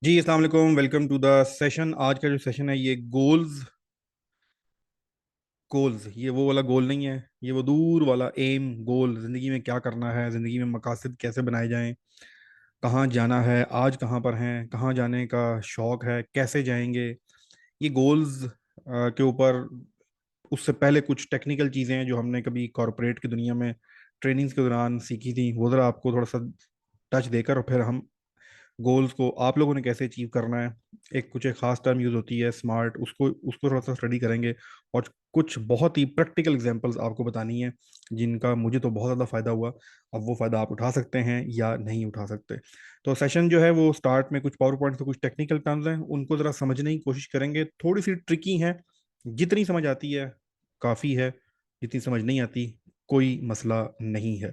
जी अस्सलाम वालेकुम। Welcome to the session. आज का जो सेशन है ये गोल्स। गोल्स ये वो वाला गोल नहीं है, ये वो दूर वाला एम गोल। जिंदगी में क्या करना है, जिंदगी में मकासद कैसे बनाए जाएं, कहाँ जाना है, आज कहाँ पर हैं, कहाँ जाने का शौक है, कैसे जाएंगे, ये गोल्स के ऊपर। उससे पहले कुछ टेक्निकल चीज़ें हैं जो हमने कभी कॉरपोरेट की दुनिया में ट्रेनिंग्स के दौरान सीखी थी, वो ज़रा आपको थोड़ा सा टच देकर और फिर हम गोल्स को आप लोगों ने कैसे अचीव करना है। एक खास टर्म यूज होती है स्मार्ट, उसको उसको थोड़ा सा स्टडी करेंगे और कुछ बहुत ही प्रैक्टिकल एग्जांपल्स आपको बतानी है जिनका मुझे तो बहुत ज़्यादा फ़ायदा हुआ। अब वो फ़ायदा आप उठा सकते हैं या नहीं उठा सकते। तो सेशन जो है वो स्टार्ट में कुछ पावर पॉइंट से कुछ टेक्निकल टर्म्स हैं, उनको ज़रा समझने की कोशिश करेंगे। थोड़ी सी ट्रिकी हैं, जितनी समझ आती है काफ़ी है, जितनी समझ नहीं आती कोई मसला नहीं है।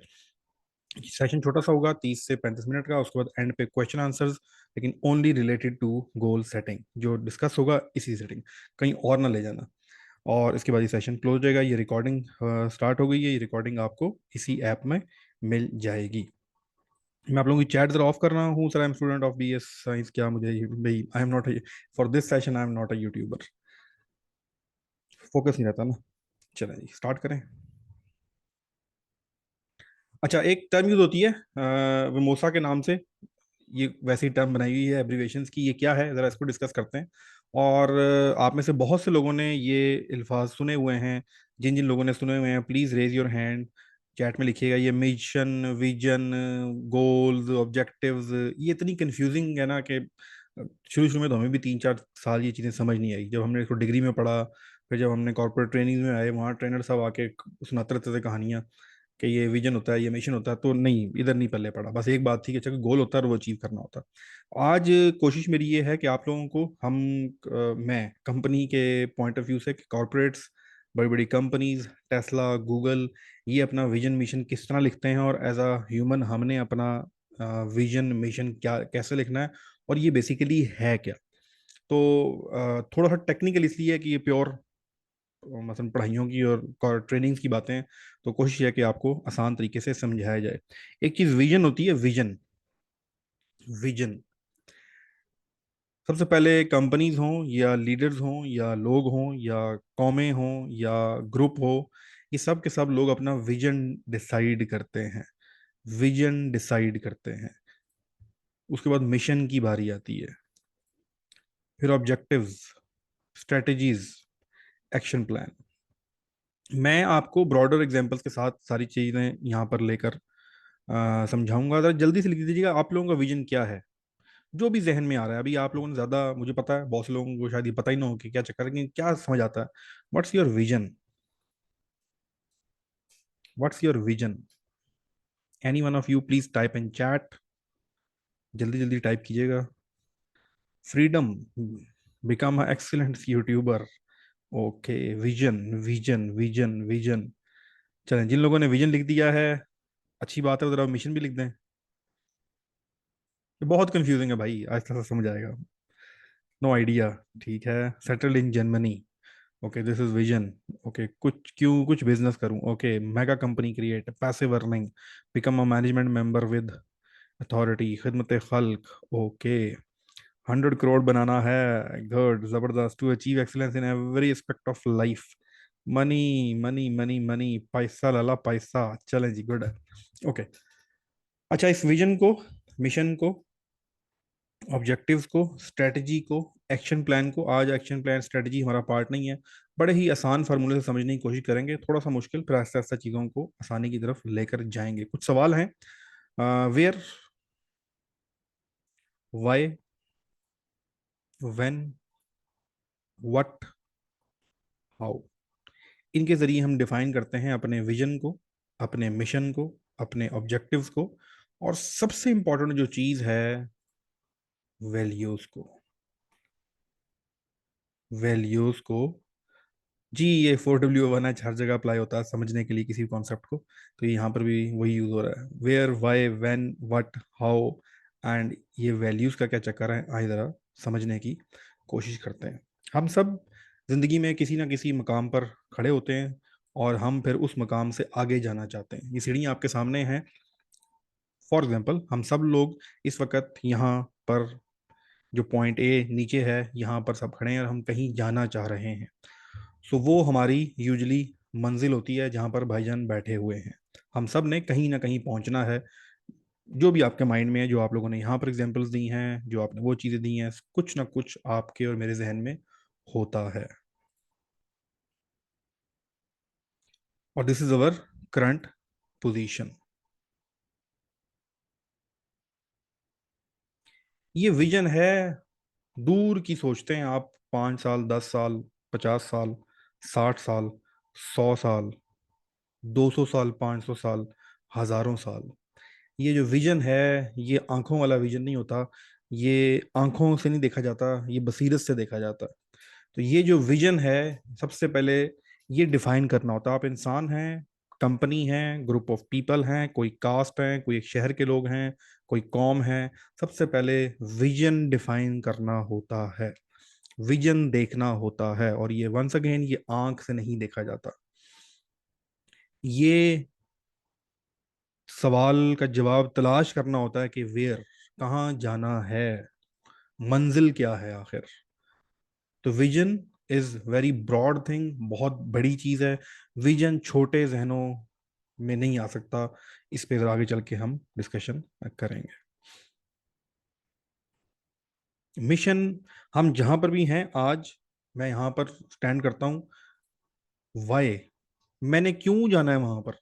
सेशन छोटा सा होगा, 30 से 35 मिनट का। उसके बाद एंड पे क्वेश्चन आंसर्स, लेकिन only related to goal setting. जो डिस्कस होगा इसी सेटिंग, कहीं और ना ले जाना। और इसके बाद ये सेशन क्लोज हो जाएगा। ये रिकॉर्डिंग स्टार्ट हो गई है, ये रिकॉर्डिंग आपको इसी ऐप में मिल जाएगी। मैं आप लोगों की चैट जरा ऑफ कर रहा हूँ sir. I am student of B S science. क्या मुझे भाई, I am not for this session, I am not a YouTuber. Focus नहीं रहता ना। चलें जी, स्टार्ट करें। अच्छा, एक टर्म यूज होती है विमोसा के नाम से। ये वैसी टर्म बनाई हुई है एब्रीवेशंस की। ये क्या है, ज़रा इसको डिस्कस करते हैं। और आप में से बहुत से लोगों ने ये अल्फाज सुने हुए हैं। जिन जिन लोगों ने सुने हुए हैं please raise your hand, chat में लिखिएगा। ये मिशन, विजन, गोल्स, ऑब्जेक्टिव्स, ये इतनी कंफ्यूजिंग है ना कि शुरू शुरू में तो हमें भी 3 4 साल ये चीज़ें समझ नहीं आई। जब हमने इसको डिग्री में पढ़ा, फिर जब हमने कॉर्पोरेट ट्रेनिंग में आए, वहाँ ट्रेनर सब आके सुनाते रहते थे कहानियाँ कि ये विजन होता है, ये मिशन होता है। तो नहीं, इधर नहीं पल्ले पड़ा। बस एक बात थी कि अच्छा, गोल होता है और वो अचीव करना होता है। आज कोशिश मेरी ये है कि आप लोगों को मैं कंपनी के पॉइंट ऑफ व्यू से, कॉरपोरेट्स, बड़ी बड़ी कंपनीज, टेस्ला, गूगल, ये अपना विजन मिशन किस तरह लिखते हैं, और एज अ ह्यूमन हमने अपना विजन मिशन क्या कैसे लिखना है, और ये बेसिकली है क्या। तो थोड़ा सा टेक्निकल इसलिए है कि ये प्योर मतलब पढ़ाइयों की और ट्रेनिंग्स की बातें हैं। तो कोशिश है कि आपको आसान तरीके से समझाया जाए। एक चीज विजन होती है, विजन। विजन सबसे पहले कंपनीज हों या लीडर्स हों या लोग हों या कौमें हों या ग्रुप हो, ये सब के सब लोग अपना विजन डिसाइड करते हैं। विजन डिसाइड करते हैं। उसके बाद मिशन की बारी आती है, फिर ऑब्जेक्टिव्स, स्ट्रेटजीज, एक्शन प्लान। मैं आपको ब्रॉडर एग्जांपल्स के साथ सारी चीजें यहाँ पर लेकर समझाऊंगा। जरा जल्दी से लिख दीजिएगा, आप लोगों का विजन क्या है, जो भी जहन में आ रहा है। अभी आप लोगों ने ज्यादा, मुझे पता है बहुत से लोगों को शायद ये पता ही ना हो कि क्या चक्कर है, लेकिन क्या समझ आता है। What's your vision? What's your vision? Any one of you please type in chat. जल्दी जल्दी टाइप कीजिएगा। Freedom, become a excellent YouTuber. Okay, vision vision vision vision. चलें, जिन लोगों ने विजन लिख दिया है अच्छी बात है, जरा मिशन भी लिख दें। ये बहुत कंफ्यूजिंग है भाई, आज थोड़ा समझ आएगा। नो आइडिया, ठीक है। Settled in Germany, okay this is vision. Okay, कुछ बिजनेस करूं, okay mega company create, passive earning, become a management member with authority, खिदमत खल्क, ओके 100 करोड़ बनाना है, गुड, जबरदस्त, to achieve excellence in every aspect of life, money money money money, पैसा लाला पैसा। चलें जी, गुड है। ओके, अच्छा, इस विजन को, मिशन को, ऑब्जेक्टिव्स को, स्ट्रेटजी को, एक्शन प्लान को, आज एक्शन प्लान स्ट्रेटजी हमारा पार्ट नहीं है, बड़े ही आसान फार्मूले से समझने की कोशिश करेंगे। थोड़ा सा मुश्किल, फिर आस्ते आस्ते चीज़ों को आसानी की तरफ लेकर जाएंगे। कुछ सवाल हैं। Where, why, when, what, how, इनके जरिए हम डिफाइन करते हैं अपने विजन को, अपने मिशन को, अपने ऑब्जेक्टिव्स को, और सबसे इंपॉर्टेंट जो चीज़ है, वैल्यूज को। वैल्यूज को, जी, ये 4W1H हर जगह अप्लाई होता है समझने के लिए किसी कॉन्सेप्ट को। तो यहाँ पर भी वही यूज हो रहा है, where, why, when, what, how, and ये वैल्यूज का क्या चक्कर है, आइए जरा समझने की कोशिश करते हैं। हम सब जिंदगी में किसी ना किसी मकाम पर खड़े होते हैं, और हम फिर उस मकाम से आगे जाना चाहते हैं। ये सीढ़ियाँ आपके सामने हैं। फॉर एग्जाम्पल, हम सब लोग इस वक्त यहाँ पर जो पॉइंट ए नीचे है, यहाँ पर सब खड़े हैं और हम कहीं जाना चाह रहे हैं। सो वो हमारी यूजली मंजिल होती है जहाँ पर भाईजान बैठे हुए हैं। हम सब ने कहीं ना कहीं पहुंचना है। जो भी आपके माइंड में है, जो आप लोगों ने यहाँ पर एग्जांपल्स दी हैं, जो आपने वो चीज़ें दी हैं, कुछ ना कुछ आपके और मेरे जहन में होता है। और this is our current position. ये विजन है, दूर की सोचते हैं आप, 5 साल, 10 साल, 50 साल, 60 साल, 100 साल, 200 साल, 500 साल, हजारों साल। ये जो विजन है, ये आंखों वाला विजन नहीं होता। ये आंखों से नहीं देखा जाता, ये बसीरत से देखा जाता। तो ये जो विजन है, सबसे पहले ये डिफाइन करना होता है। आप इंसान हैं, कंपनी है, ग्रुप ऑफ पीपल हैं, कोई कास्ट है, कोई एक शहर के लोग हैं, कोई कौम है। सबसे पहले विजन डिफाइन करना होता है, विजन देखना होता है। और ये वंस अगेन, ये आंख से नहीं देखा जाता। ये सवाल का जवाब तलाश करना होता है कि वेयर, कहाँ जाना है, मंजिल क्या है आखिर। तो vision is very broad thing, बहुत बड़ी चीज है। विजन छोटे जहनों में नहीं आ सकता। इस पे जरा आगे चल के हम डिस्कशन करेंगे। मिशन, हम जहां पर भी हैं आज, मैं यहां पर स्टैंड करता हूं। वाई, मैंने क्यों जाना है वहां पर।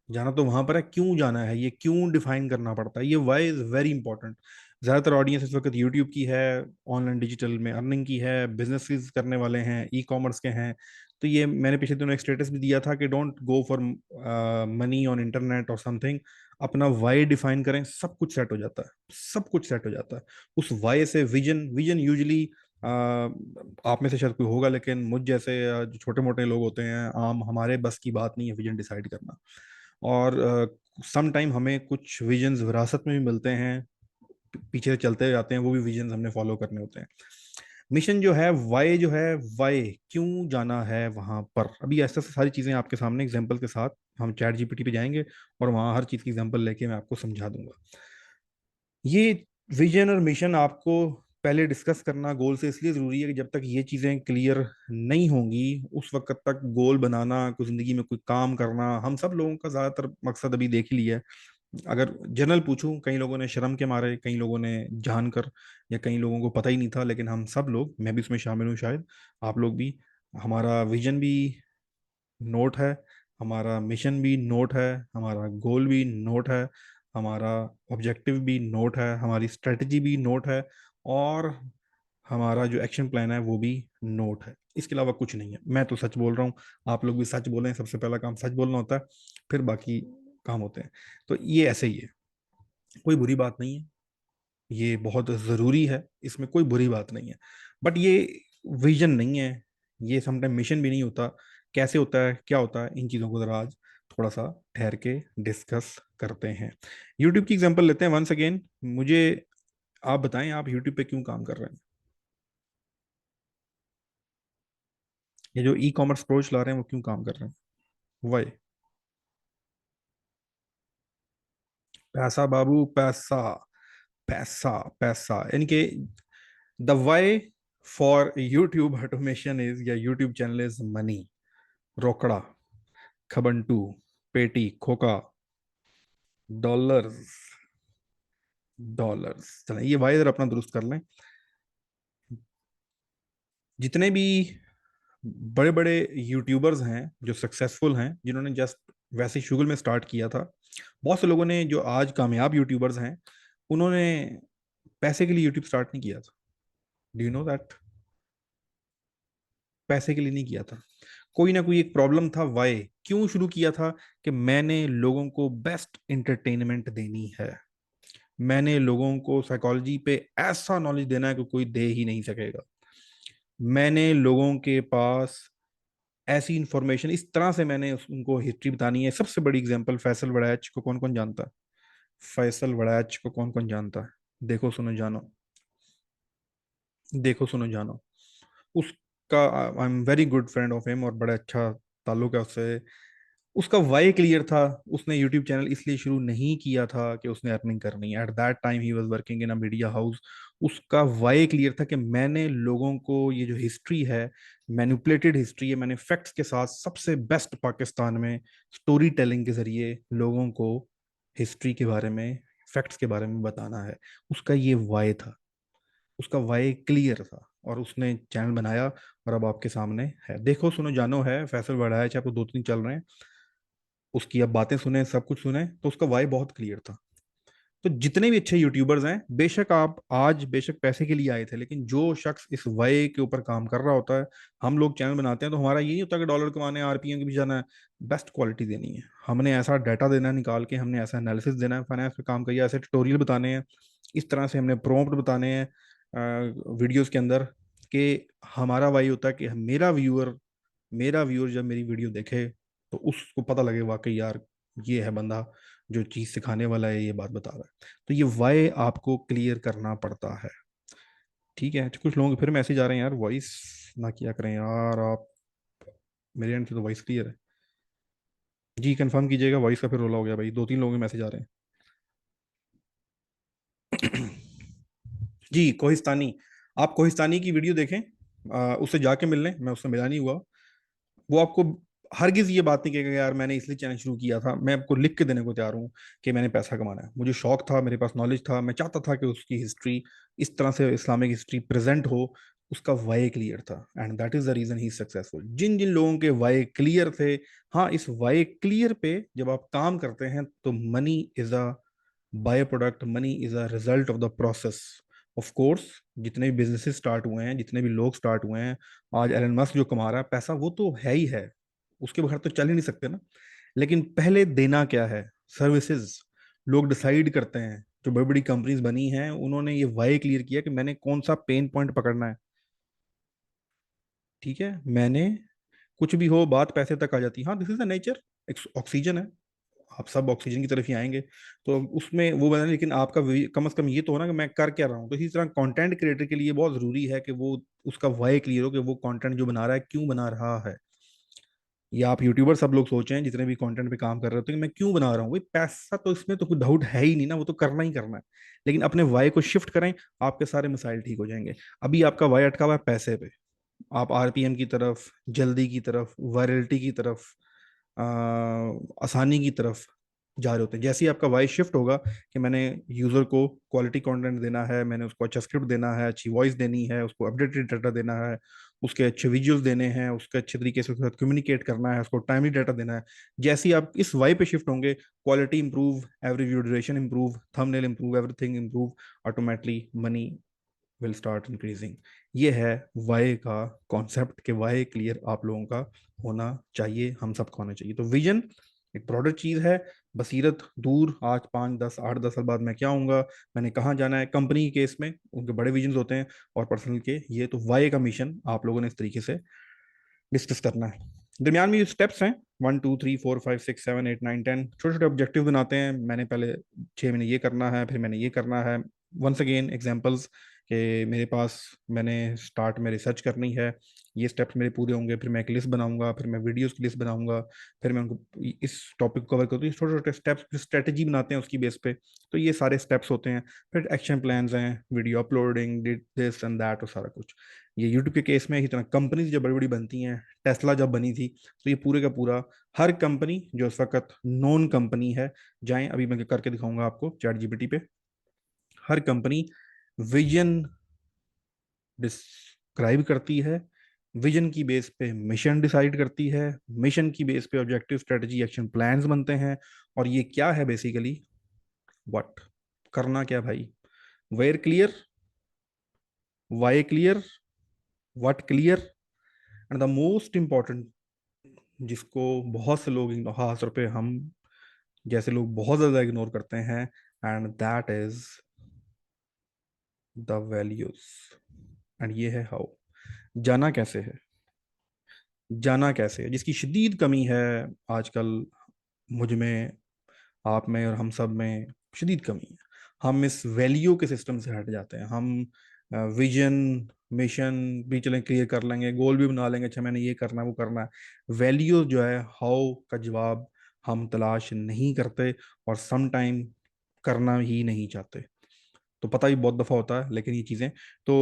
जाना तो वहां पर है, क्यों जाना है, ये क्यों डिफाइन करना पड़ता है। ये वाई इज वेरी इंपॉर्टेंट। ज्यादातर ऑडियंस इस वक्त यूट्यूब की है, ऑनलाइन डिजिटल में अर्निंग की है, बिजनेसेस करने वाले हैं, ई कॉमर्स के हैं। तो ये मैंने पिछले दिनों एक स्टेटस भी दिया था कि don't go for money on internet और समथिंग। अपना वाई डिफाइन करें, सब कुछ सेट हो जाता है, सब कुछ सेट हो जाता है। उस वाई से विजन, विजन यूजली आप में से शायद कोई होगा, लेकिन मुझ जैसे जो छोटे मोटे लोग होते हैं आम, हमारे बस की बात नहीं है विजन डिसाइड करना। और सम टाइम हमें कुछ विजन्स विरासत में भी मिलते हैं, पीछे से चलते जाते हैं, वो भी विजन्स हमने फॉलो करने होते हैं। मिशन जो है, वाई जो है, वाई क्यों जाना है वहां पर। अभी ऐसा सारी चीजें आपके सामने एग्जांपल के साथ, हम चैट जीपीटी पे जाएंगे और वहां हर चीज की एग्जांपल लेके मैं आपको समझा दूंगा। ये विजन और मिशन आपको पहले डिस्कस करना गोल से इसलिए जरूरी है कि जब तक ये चीजें क्लियर नहीं होंगी, उस वक्त तक गोल बनाना, कोई जिंदगी में कोई काम करना, हम सब लोगों का ज्यादातर मकसद अभी देख ही लिया है। अगर जनरल पूछूं, कई लोगों ने शर्म के मारे, कई लोगों ने जानकर, या कई लोगों को पता ही नहीं था, लेकिन हम सब लोग, मैं भी उसमें शामिल हूँ शायद, आप लोग भी, हमारा विजन भी नोट है, हमारा मिशन भी नोट है, हमारा गोल भी नोट है, हमारा ऑब्जेक्टिव भी नोट है, हमारी स्ट्रेटजी भी नोट है, और हमारा जो एक्शन प्लान है वो भी नोट है। इसके अलावा कुछ नहीं है। मैं तो सच बोल रहा हूँ, आप लोग भी सच बोलें, सबसे पहला काम सच बोलना होता है, फिर बाकी काम होते हैं। तो ये ऐसे ही है, कोई बुरी बात नहीं है, ये बहुत ज़रूरी है, इसमें कोई बुरी बात नहीं है। बट ये विजन नहीं है, ये समटाइम मिशन भी नहीं होता। कैसे होता है, क्या होता है, इन चीज़ों को ज़रा आज थोड़ा सा ठहर के डिस्कस करते हैं। यूट्यूब की एग्जांपल लेते हैं वंस अगेन। मुझे आप बताएं, आप यूट्यूब पे क्यों काम कर रहे हैं। ये जो ई कॉमर्स प्रो चला रहे हैं वो क्यों काम कर रहे हैं, वाई। पैसा बाबू, पैसा, पैसा, पैसा, यानी कि the why for YouTube automation is, या यूट्यूब चैनल इज मनी। रोकड़ा, खबंटू, पेटी, खोका, डॉलर्स, डॉलर्स। चलें, ये वाई जरा अपना दुरुस्त कर लें। जितने भी बड़े बड़े यूट्यूबर्स हैं जो सक्सेसफुल हैं, जिन्होंने जस्ट वैसे ही शुगल में स्टार्ट किया था, बहुत से लोगों ने जो आज कामयाब यूट्यूबर्स हैं, उन्होंने पैसे के लिए यूट्यूब स्टार्ट नहीं किया था। Do you know that. पैसे के लिए नहीं किया था, कोई ना कोई एक प्रॉब्लम था। वाई, क्यों शुरू किया था, कि मैंने लोगों को बेस्ट इंटरटेनमेंट देनी है, मैंने लोगों को साइकोलॉजी पे ऐसा नॉलेज देना है कि कोई दे ही नहीं सकेगा, मैंने लोगों के पास ऐसी इंफॉर्मेशन, इस तरह से मैंने उनको हिस्ट्री बतानी है। सबसे बड़ी एग्जांपल, फैसल वड़ैच को कौन कौन जानता है। फैसल वड़ैच को कौन कौन जानता है। देखो सुनो जानो, देखो सुनो जानो। उसका, I am very good friend of him, और बड़ा अच्छा ताल्लुक है उससे। उसका वाई क्लियर था। उसने यूट्यूब चैनल इसलिए शुरू नहीं किया था कि उसने अर्निंग करनी है। At that time he was working in a media house. उसका वाई क्लियर था कि मैंने लोगों को ये जो हिस्ट्री है, मैनिपुलेटेड हिस्ट्री है, मैंने फैक्ट्स के साथ सबसे बेस्ट पाकिस्तान में स्टोरी टेलिंग के जरिए लोगों को हिस्ट्री के बारे में, फैक्ट्स के बारे में बताना है। उसका ये वाई था, उसका वाई क्लियर था, और उसने चैनल बनाया और अब आपके सामने है। देखो सुनो जानो है, फैसल बढ़ाया, चाहे आपको 2-3 चल रहे हैं, उसकी अब बातें सुने, सब कुछ सुने, तो उसका वाई बहुत क्लियर था। तो जितने भी अच्छे यूट्यूबर्स हैं, बेशक आप आज बेशक पैसे के लिए आए थे, लेकिन जो शख्स इस वाई के ऊपर काम कर रहा होता है, हम लोग चैनल बनाते हैं तो हमारा ये नहीं होता कि डॉलर कमाने, आरपीएम के भी जाना है। बेस्ट क्वालिटी देनी है, हमने ऐसा डाटा देना है निकाल के, हमने ऐसा एनालिसिस देना है, फाइनेंस पे काम करिए, ऐसे ट्यूटोरियल बताने हैं, इस तरह से हमने प्रॉम्प्ट बताने हैं वीडियोस के अंदर, कि हमारा वाई होता है कि मेरा व्यूअर जब मेरी वीडियो देखे तो उसको पता लगे वाकई यार ये है बंदा जो चीज सिखाने वाला है, ये बात बता रहा है। तो ये वाई आपको क्लियर करना पड़ता है। ठीक है, तो कुछ लोगों के फिर मैसेज आ रहे हैं यार, वॉइस ना किया करें यार आप, मेरे एंड से तो वॉइस क्लियर है। जी कंफर्म कीजिएगा, वॉइस का फिर रोला हो गया भाई, 2-3 लोगों के मैसेज आ रहे हैं। जी कोहिस्तानी, आप कोहिस्तानी की वीडियो देखें, उससे जाके मिल लें, मैं उससे मिला नहीं हुआ। वो आपको हरगिज ये बात नहीं कहेगा यार मैंने इसलिए चैनल शुरू किया था। मैं आपको लिख के देने को तैयार हूँ कि मैंने पैसा कमाना है, मुझे शौक था, मेरे पास नॉलेज था, मैं चाहता था कि उसकी हिस्ट्री इस तरह से, इस्लामिक हिस्ट्री प्रेजेंट हो। उसका वाई क्लियर था, and that is the reason he successful. जिन जिन लोगों के वाई क्लियर थे, हाँ, इस वाई क्लियर पे जब आप काम करते हैं तो money is a by product, money is a result of the process. Of course, जितने भी बिजनेसेस स्टार्ट हुए हैं, जितने भी लोग स्टार्ट हुए हैं, आज एलन मस्क जो कमा रहा है पैसा, वो तो है ही है, उसके बगैर तो चल ही नहीं सकते ना। लेकिन पहले देना क्या है? सर्विसेज। लोग डिसाइड करते हैं, जो बड़ी बड़ी कंपनीज बनी हैं उन्होंने ये वाई क्लियर किया कि मैंने कौन सा पेन पॉइंट पकड़ना है। ठीक है, मैंने, कुछ भी हो बात पैसे तक आ जाती है, हाँ this is the nature. Oxygen है, आप सब ऑक्सीजन की तरफ ही आएंगे, तो उसमें वो बना, लेकिन आपका कम से कम ये तो हो ना कि मैं कर क्या रहा हूँ। तो इसी तरह कंटेंट क्रिएटर के लिए बहुत जरूरी है कि वो, उसका वाई क्लियर हो कि वो कंटेंट जो बना रहा है क्यों बना रहा है। या आप यूट्यूबर सब लोग सोचें जितने भी कंटेंट पे काम कर रहे होते हैं कि मैं क्यों बना रहा हूँ भाई, पैसा तो इसमें तो कोई डाउट है ही नहीं ना, वो तो करना ही करना है। लेकिन अपने वाई को शिफ्ट करें, आपके सारे मसाइल ठीक हो जाएंगे। अभी आपका वाई अटका हुआ है पैसे पे, आप आरपीएम की तरफ, जल्दी की तरफ, वायरलिटी की तरफ, आ, आसानी की तरफ जा रहे होते हैं। जैसे ही आपका वाई शिफ्ट होगा कि मैंने यूजर को क्वालिटी कंटेंट देना है, मैंने उसको अच्छा स्क्रिप्ट देना है, अच्छी वॉइस देनी है, उसको अपडेटेड डाटा देना है, उसके अच्छे विजुअल्स देने हैं, उसके अच्छे तरीके से उसके साथ कम्युनिकेट करना है, उसको टाइमली डाटा देना है। जैसे ही आप इस वाई पे शिफ्ट होंगे, quality improve, every view duration improve, thumbnail improve, everything improve, automatically money will start increasing. ये है वाई का कॉन्सेप्ट, कि वाई क्लियर आप लोगों का होना चाहिए, हम सबको होना चाहिए। तो विजन एक ब्रॉडर चीज है, बसीरत दूर, आज 5-10 8-10 साल बाद मैं क्या होऊंगा, मैंने कहाँ जाना है। कंपनी के केस में उनके बड़े विजन होते हैं, और पर्सनल के ये तो वाई का मिशन आप लोगों ने इस तरीके से डिस्कस करना है। दरमियान में स्टेप्स हैं, 1 2 3 4 5 6 7 8 9 10, छोटे छोटे ऑब्जेक्टिव बनाते हैं। मैंने पहले 6 महीने ये करना है, फिर मैंने ये करना है। वंस अगेन एग्जांपल्स, कि मेरे पास, मैंने स्टार्ट में रिसर्च करनी है, ये स्टेप्स मेरे पूरे होंगे, फिर मैं एक लिस्ट बनाऊंगा, फिर मैं वीडियोस की लिस्ट बनाऊंगा, फिर मैं उनको इस टॉपिक को कवर करती हूँ, छोटे छोटे स्टेप्स, स्ट्रेटेजी बनाते हैं उसकी बेस पे। तो ये सारे स्टेप्स होते हैं। फिर एक्शन प्लान्स हैं, video uploading, this and that, और सारा कुछ। ये यूट्यूब के केस में इसी तरह कंपनीज जब बड़ी बड़ी बनती हैं, टेस्ला जब बनी थी, तो ये पूरे का पूरा, हर कंपनी जो इस वक्त नॉन कंपनी है, जाएं अभी मैं करके दिखाऊंगा आपको चैट जीपीटी पे, हर कंपनी विजन डिस्क्राइब करती है, विजन की बेस पे मिशन डिसाइड करती है, मिशन की बेस पे ऑब्जेक्टिव, स्ट्रेटजी, एक्शन प्लान्स बनते हैं। और ये क्या है बेसिकली, व्हाट, करना क्या भाई, where clear, why clear, what clear, and the most important, जिसको बहुत से लोग खास तौर पे हम जैसे लोग बहुत ज्यादा इग्नोर करते हैं, and that is the values. And ये है हाउ, जाना कैसे है, जाना कैसे है, जिसकी शदीद कमी है आजकल, मुझ में, आप में, और हम सब में शदीद कमी है। हम इस वैल्यू के सिस्टम से हट जाते हैं। हम विजन, मिशन भी चलें क्लियर कर लेंगे, गोल भी बना लेंगे, अच्छा मैंने ये करना है वो करना है, वैल्यू जो है, हाउ का जवाब हम तलाश नहीं करते, और सम टाइम करना ही नहीं चाहते। तो पता भी बहुत दफ़ा होता है, लेकिन ये चीज़ें तो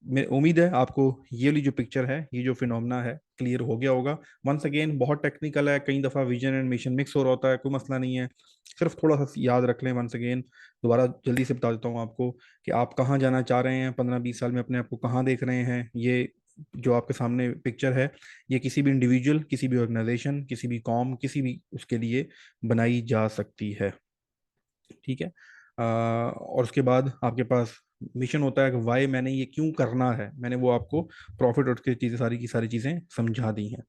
मैं उम्मीद है आपको ये वाली जो पिक्चर है, ये जो फिनोमेना है, क्लियर हो गया होगा। वंस अगेन बहुत टेक्निकल है, कई दफ़ा विजन एंड मिशन मिक्स हो रहा होता है, कोई मसला नहीं है, सिर्फ थोड़ा सा याद रख लें। वंस अगेन दोबारा जल्दी से बता देता हूँ आपको कि आप कहाँ जाना चाह रहे हैं 15-20 साल में, अपने आप को कहाँ देख रहे हैं। ये जो आपके सामने पिक्चर है, ये किसी भी इंडिविजुअल, किसी भी ऑर्गेनाइजेशन, किसी भी कॉम, किसी भी उसके लिए बनाई जा सकती है। ठीक है। और उसके बाद आपके पास मिशन होता है कि वाई, मैंने ये क्यों करना है, मैंने वो आपको प्रॉफिट और उसकी चीज़ें, सारी की सारी चीज़ें समझा दी हैं।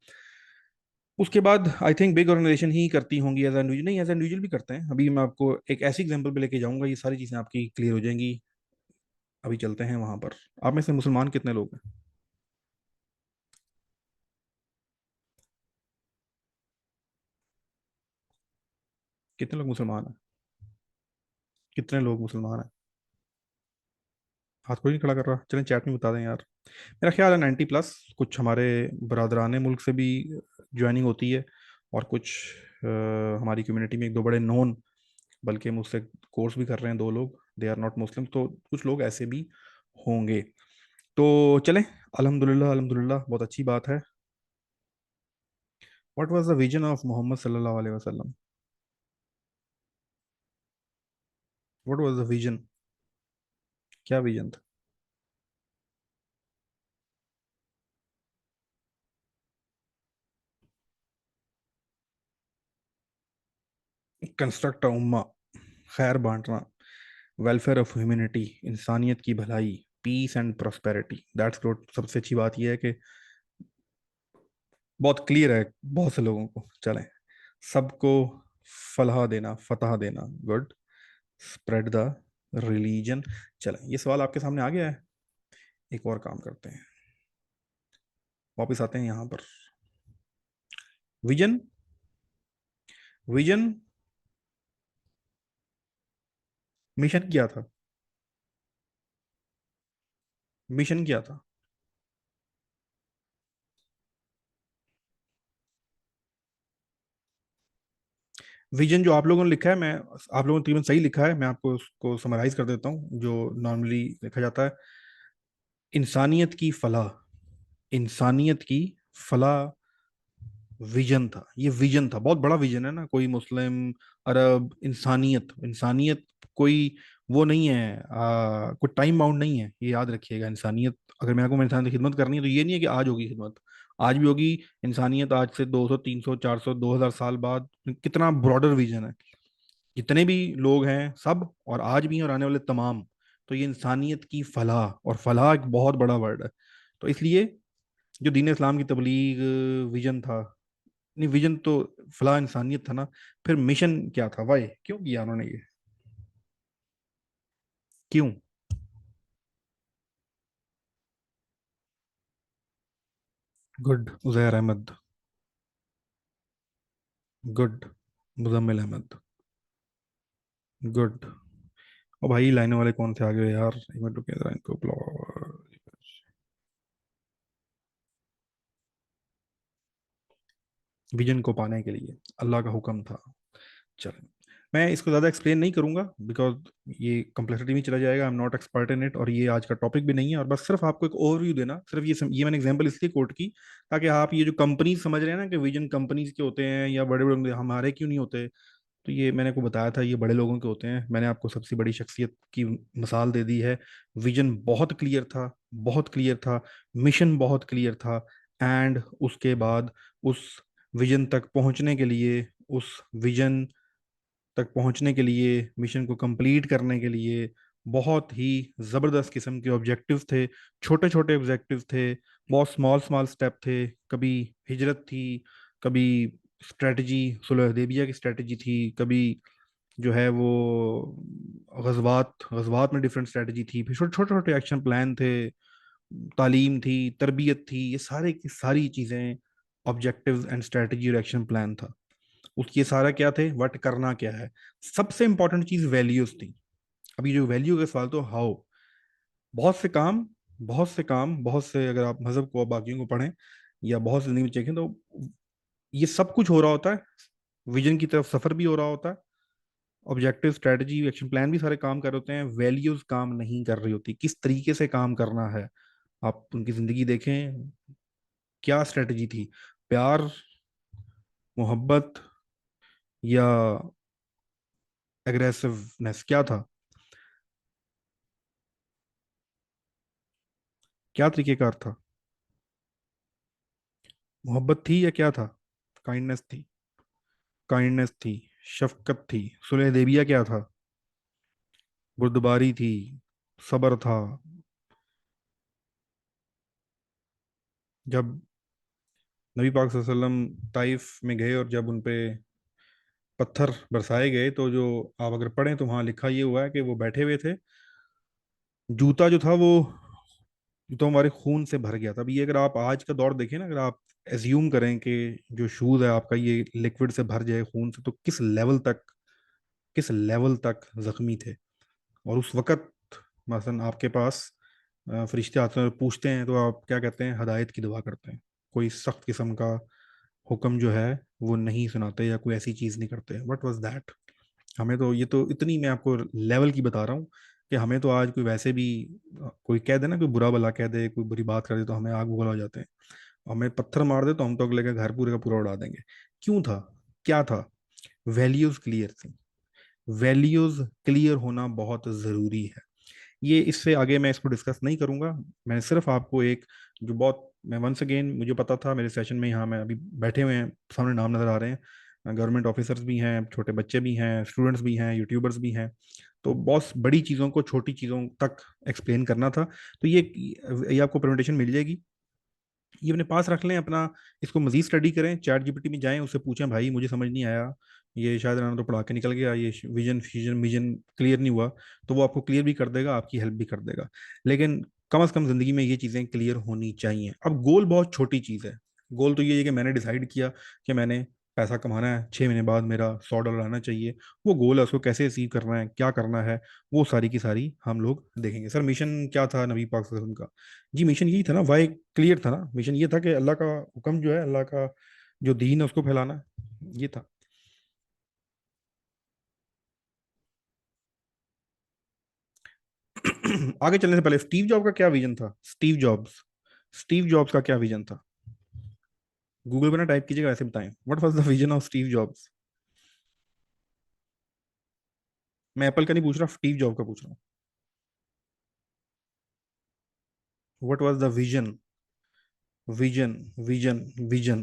उसके बाद आई थिंक बिग ऑर्गेनाइजेशन ही करती होंगी, एज इंडिविजुअल नहीं, एज इंडिविजुअल भी करते हैं। अभी मैं आपको एक ऐसी एग्जांपल पे लेके जाऊंगा, ये सारी चीज़ें आपकी क्लियर हो जाएंगी। अभी चलते हैं वहां पर। आप में से मुसलमान कितने लोग हैं? कितने लोग मुसलमान हैं? कितने लोग मुसलमान हैं? हाथ कोई नहीं खड़ा कर रहा, चलें चैट में बता दें यार। मेरा ख्याल है 90+। कुछ हमारे बरदरान मुल्क से भी ज्वाइनिंग होती है, और कुछ हमारी कम्युनिटी में एक दो बड़े नॉन, बल्कि मुझसे कोर्स भी कर रहे हैं दो लोग, दे आर नॉट मुस्लिम, तो कुछ लोग ऐसे भी होंगे। तो चलें, अल्हम्दुलिल्लाह अल्हम्दुलिल्लाह, बहुत अच्छी बात है। What was the vision of Muhammad सल्लल्लाहु अलैहि वसल्लम? What was the vision? क्या विजन था? कंस्ट्रक्ट उम्मा, खैर बांटना, वेलफेयर ऑफ ह्यूमैनिटी, इंसानियत की भलाई, peace and prosperity, that's good. सबसे अच्छी बात यह है कि बहुत क्लियर है बहुत से लोगों को। चलें, सबको फलाह देना, फतह देना, गुड। Spread the religion. चलें, ये सवाल आपके सामने आ गया है। एक और काम करते हैं, वापस आते हैं यहाँ पर। विजन, विजन, मिशन क्या था? मिशन क्या था? विजन जो आप लोगों ने लिखा है, मैं, आप लोगों ने तकरीबन सही लिखा है, मैं आपको उसको समराइज कर देता हूँ जो नॉर्मली लिखा जाता है। इंसानियत की फलाह, इंसानियत की फलाह विजन था। ये विजन था, बहुत बड़ा विजन है ना। कोई मुस्लिम, अरब, इंसानियत, इंसानियत कोई वो नहीं है, कोई टाइम बाउंड नहीं है, ये याद रखिएगा। इंसानियत, अगर मेरे को मेरे इंसान की खिदमत करनी है, तो ये नहीं है कि आज होगी खिदमत, आज भी होगी। इंसानियत आज से 200, 300, 400, 2000 साल बाद, कितना ब्रॉडर विजन है। जितने भी लोग हैं सब, और आज भी हैं और आने वाले तमाम, तो ये इंसानियत की फलाह, और फलाह एक बहुत बड़ा वर्ड है। तो इसलिए जो दीन इस्लाम की तबलीग विजन था, नहीं विजन तो फलाह इंसानियत था ना, फिर मिशन क्या था, वाई, क्यों किया उन्होंने ये, क्यों? Good, Uzair Ahmed. Good, Muzammil Ahmed. Good. ओ भाई, लाइने वाले कौन से आ गए यार, एक मिनट रुकिए जरा, इनको बुलाओ। विजन को पाने के लिए अल्लाह का हुक्म था। चलो, मैं इसको ज़्यादा एक्सप्लेन नहीं करूंगा, बिकॉज ये कम्प्लेक्सिटी में चला जाएगा। आई am not expert in it, और ये आज का टॉपिक भी नहीं है। और बस सिर्फ आपको एक ओवरव्यू देना, सिर्फ ये मैंने एग्जांपल इसलिए कोट की, ताकि आप ये जो कंपनीज समझ रहे हैं ना कि विजन कंपनीज के होते हैं या बड़े बड़े, हमारे क्यों नहीं होते, तो ये मैंने को बताया था, ये बड़े लोगों के होते हैं। मैंने आपको सबसे बड़ी शख्सियत की मिसाल दे दी है। विजन बहुत क्लियर था, बहुत क्लियर था, मिशन बहुत क्लियर था, एंड उसके बाद उस विजन तक पहुंचने के लिए, उस विजन तक पहुंचने के लिए, मिशन को कंप्लीट करने के लिए बहुत ही ज़बरदस्त किस्म के ऑब्जेक्टिव थे। छोटे छोटे ऑब्जेक्टिव थे, बहुत स्मॉल स्मॉल स्टेप थे। कभी हिजरत थी, कभी स्ट्रेटजी, सुलह हुदैबिया की स्ट्रेटजी थी, कभी जो है वो गजवात, गजवात में डिफरेंट स्ट्रेटजी थी, फिर छोटे छोटे छोटे एक्शन प्लान थे, तालीम थी, तरबियत थी, ये सारे की सारी चीज़ें ऑब्जेक्टिव्स एंड स्ट्रेटजी और एक्शन प्लान था। उसकी ये सारा क्या थे, वट करना क्या है। सबसे इंपॉर्टेंट चीज वैल्यूज थी। अभी जो वैल्यू का सवाल, तो हाउ, बहुत से काम, बहुत से काम, बहुत से, अगर आप मजहब को, बाकियों को पढ़ें या बहुत से जिंदगी में देखें, तो ये सब कुछ हो रहा होता है, विजन की तरफ सफर भी हो रहा होता है, ऑब्जेक्टिव, स्ट्रेटजी, एक्शन प्लान भी सारे काम कर रहे होते हैं, वैल्यूज काम नहीं कर रही होती, किस तरीके से काम करना है। आप उनकी जिंदगी देखें, क्या स्ट्रेटजी थी, प्यार, मोहब्बत, या एग्रेसिवनेस, क्या था, क्या तरीकेकार था, मोहब्बत थी या क्या था, काइंडनेस थी, काइंडनेस थी, शफकत थी, सुलह देविया क्या था, बुर्दबारी थी, सब्र था। जब नबी पाक सल्लल्लाहु अलैहि वसल्लम ताइफ में गए और जब उन पे पत्थर बरसाए गए, तो जो आप अगर पढ़ें तो वहां लिखा ये हुआ है कि वो बैठे हुए थे, जूता जो था वो, जूता हमारे खून से भर गया था। अभी ये अगर आप आज का दौर देखें ना, अगर आप एज्यूम करें कि जो शूज है आपका ये लिक्विड से भर जाए खून से, तो किस लेवल तक जख्मी थे। और उस वक्त मसलन आपके पास फरिश्ते आते हैं और पूछते हैं, तो आप क्या कहते हैं, हदायत की दुआ करते हैं। कोई सख्त किस्म का हुक्म जो है वो नहीं सुनाते, या कोई ऐसी चीज नहीं करते। What was that. हमें तो ये तो इतनी मैं आपको लेवल की बता रहा हूँ कि हमें तो आज कोई वैसे भी कोई कह दे ना, कोई बुरा भला कह दे, कोई बुरी बात कर दे, तो हमें आग उगल हो जाते हैं। हमें पत्थर मार दे तो हम तो अगले का घर पूरे का पूरा उड़ा देंगे। क्यों था, क्या था, वैल्यूज क्लियर थी। वैल्यूज क्लियर होना बहुत जरूरी है। ये इससे आगे मैं इसको डिस्कस नहीं करूंगा। मैं सिर्फ आपको एक, जो बहुत, मैं वंस अगेन, मुझे पता था मेरे सेशन में, यहाँ मैं अभी बैठे हुए हैं, सामने नाम नजर आ रहे हैं, गवर्नमेंट ऑफिसर्स भी हैं, छोटे बच्चे भी हैं, स्टूडेंट्स भी हैं, यूट्यूबर्स भी हैं। तो बहुत बड़ी चीज़ों को छोटी चीज़ों तक एक्सप्लेन करना था। तो ये आपको प्रेजेंटेशन मिल जाएगी, ये अपने पास रख लें अपना। इसको मजीद स्टडी करें, चैट जीपीटी में जाएं, उससे पूछें भाई मुझे समझ नहीं आया, ये शायद राना तो पढ़ा के निकल गया, ये विजन फिजन मिजन क्लियर नहीं हुआ। तो वो आपको क्लियर भी कर देगा, आपकी हेल्प भी कर देगा। लेकिन कम से कम जिंदगी में ये चीज़ें क्लियर होनी चाहिए। अब गोल बहुत छोटी चीज़ है। गोल तो ये है कि मैंने डिसाइड किया कि मैंने पैसा कमाना है, 6 महीने बाद मेरा $100 आना चाहिए। वो गोल है, उसको कैसे अचीव करना है, क्या करना है, वो सारी की सारी हम लोग देखेंगे। सर मिशन क्या था नबी पाक सल्लल्लाहु अलैहि वसल्लम का? जी मिशन यही था ना, वाई क्लियर था ना। मिशन ये था कि अल्लाह का हुक्म जो है, अल्लाह का जो दीन है उसको फैलाना, ये था। आगे चलने से पहले स्टीव जॉब का क्या विजन था? स्टीव जॉब्स का क्या विजन था? गूगल पे ना टाइप कीजिएगा, ऐसे बताएं, what was the vision of Steve jobs. मैं एप्पल का नहीं पूछ रहा, स्टीव जॉब का पूछ रहा हूँ। What was the vision, vision, vision, vision.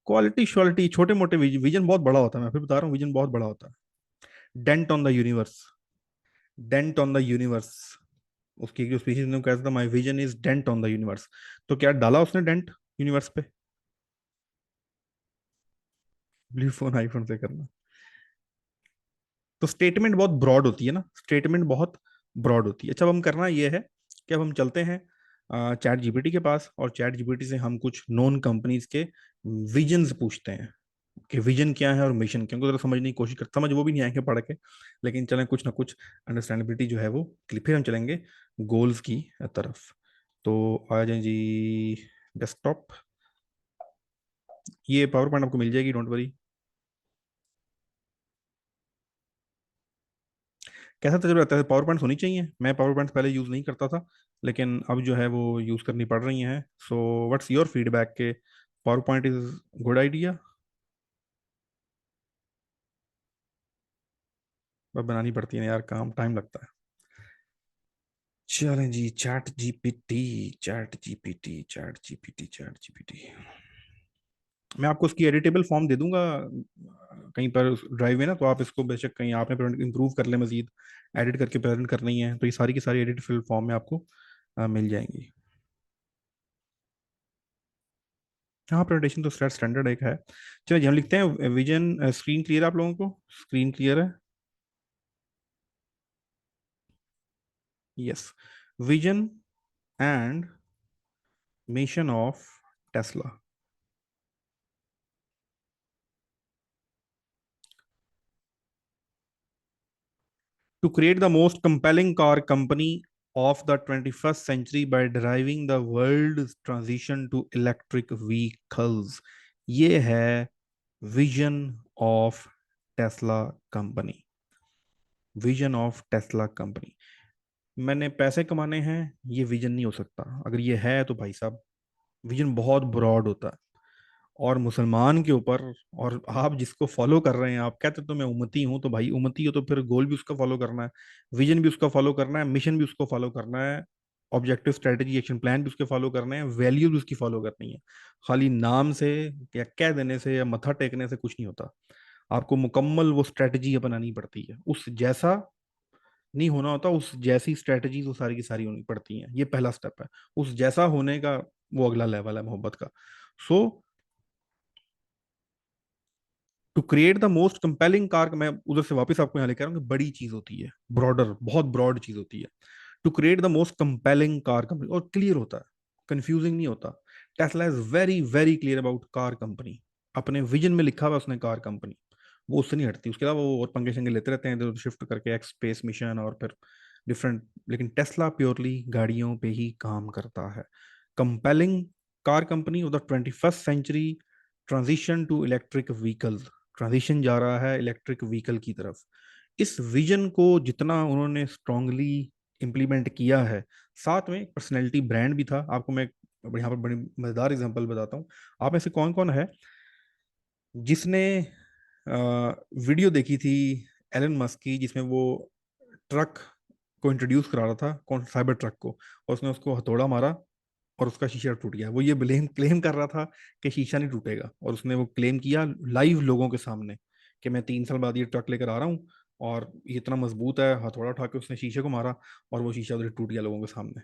Quality श्वालिटी छोटे मोटे विजन बहुत बड़ा होता है, मैं फिर बता रहा हूँ, विजन बहुत बड़ा होता है। Dent on the universe, dent on the universe. उसकी एक जो स्पीशीज ने कहा था, my vision is dent on the universe. तो क्या डाला उसने डेंट यूनिवर्स पे? ब्लू फोन आईफोन से करना। तो स्टेटमेंट बहुत ब्रॉड होती है ना, स्टेटमेंट बहुत ब्रॉड होती है। अच्छा, अब हम करना ये है कि अब हम चलते हैं चैट जीपीटी के पास, और चैट जीपीटी से हम कुछ नॉन कंपनीज के विजन्स पूछते हैं कि विजन क्या है और मिशन क्या है। उनको जरा समझने की कोशिश कर, समझ वो भी नहीं आएंगे पढ़ के, लेकिन चलें कुछ ना कुछ अंडरस्टैंडेबिलिटी जो है वो, फिर हम चलेंगे गोल्स की तरफ। तो आ जाए जी डेस्कटॉप। ये पावर पॉइंट आपको मिल जाएगी, डोंट वरी। कैसा तजुर्बा रहता है? पावर पॉइंट्स होनी चाहिए। मैं पावर पॉइंट्स पहले यूज़ नहीं करता था, लेकिन अब जो है वो यूज़ करनी पड़ रही हैं। सो व्हाट्स योर फीडबैक के power point is good idea? बस बनानी पड़ती है ना यार, काम टाइम लगता है। चलें जी, chat GPT, chat GPT, chat GPT, chat GPT. मैं आपको उसकी एडिटेबल फॉर्म दे दूंगा कहीं पर ड्राइव में ना, तो आप इसको बेशक कहीं आपने इंप्रूव कर ले, मजीद एडिट करके प्रेजेंट करनी है, तो ये सारी की सारी एडिटेबल फॉर्म में आपको मिल जाएंगी। हाँ, प्रेजेंटेशन तो स्टैंडर्ड एक है। चलिए जी, हम लिखते हैं विजन। स्क्रीन क्लियर है आप लोगों को? स्क्रीन क्लियर है? Yes. Vision and mission of Tesla. To create the most compelling car company of the 21st century by driving the world's transition to electric vehicles। ये है vision of Tesla company. Vision of Tesla company. मैंने पैसे कमाने हैं, ये vision नहीं हो सकता। अगर ये है तो भाई साहब, विजन बहुत ब्रॉड होता है। और मुसलमान के ऊपर, और आप जिसको फॉलो कर रहे हैं, आप कहते तो मैं उम्मती हूं, तो भाई उम्मती हो तो फिर गोल भी उसका फॉलो करना है, विजन भी उसका फॉलो करना है, मिशन भी उसको फॉलो करना है, ऑब्जेक्टिव स्ट्रेटजी एक्शन प्लान भी उसके फॉलो करने हैं, वैल्यू भी उसकी फॉलो करनी है। खाली नाम से या कह देने से या मत्था टेकने से कुछ नहीं होता। आपको मुकम्मल वो स्ट्रेटजी अपनानी पड़ती है, उस जैसा नहीं होना होता, उस जैसी स्ट्रेटजीज वो सारी की सारी होनी पड़ती हैं। ये पहला स्टेप है। उस जैसा होने का वो अगला लेवल है मोहब्बत का। So to create the most compelling car, मैं उधर से वापस आपको यहाँ लेकर आ रहा हूँ कि बड़ी चीज होती है, ब्रॉडर, बहुत ब्रॉड चीज होती है। To create the most compelling car company, और क्लियर होता है, कंफ्यूजिंग नहीं होता। Tesla is very very clear about car company. अपने विजन में लिखा हुआ है उसने कार कंपनी, वो उससे नहीं हटती। उसके अलावा वो और पंगे शंगे लेते रहते हैं इधर शिफ्ट करके, एक्स स्पेस मिशन और फिर डिफरेंट। लेकिन टेस्ला प्योरली गाड़ियों पे ही काम करता है। Compelling car company of the 21st century, transition to electric vehicles, transition जा रहा है इलेक्ट्रिक व्हीकल की तरफ। इस विजन को जितना उन्होंने स्ट्रांगली इम्प्लीमेंट किया है, साथ में पर्सनैलिटी ब्रांड भी था। आपको मैं यहाँ पर बड़ी मजेदार एग्जांपल बताता हूँ। आप में से कौन कौन है जिसने वीडियो देखी थी एलन मस्क की, जिसमें वो ट्रक को इंट्रोड्यूस करा रहा था, कौन साइबर ट्रक को, और उसने उसको हथौड़ा मारा और उसका शीशा टूट गया। वो ये ब्लेम क्लेम कर रहा था कि शीशा नहीं टूटेगा, और उसने वो क्लेम किया लाइव लोगों के सामने कि मैं 3 साल बाद ये ट्रक लेकर आ रहा हूँ, और ये इतना मजबूत है। हथौड़ा उठा के उसने शीशे को मारा और वो शीशा उधर टूट गया लोगों के सामने।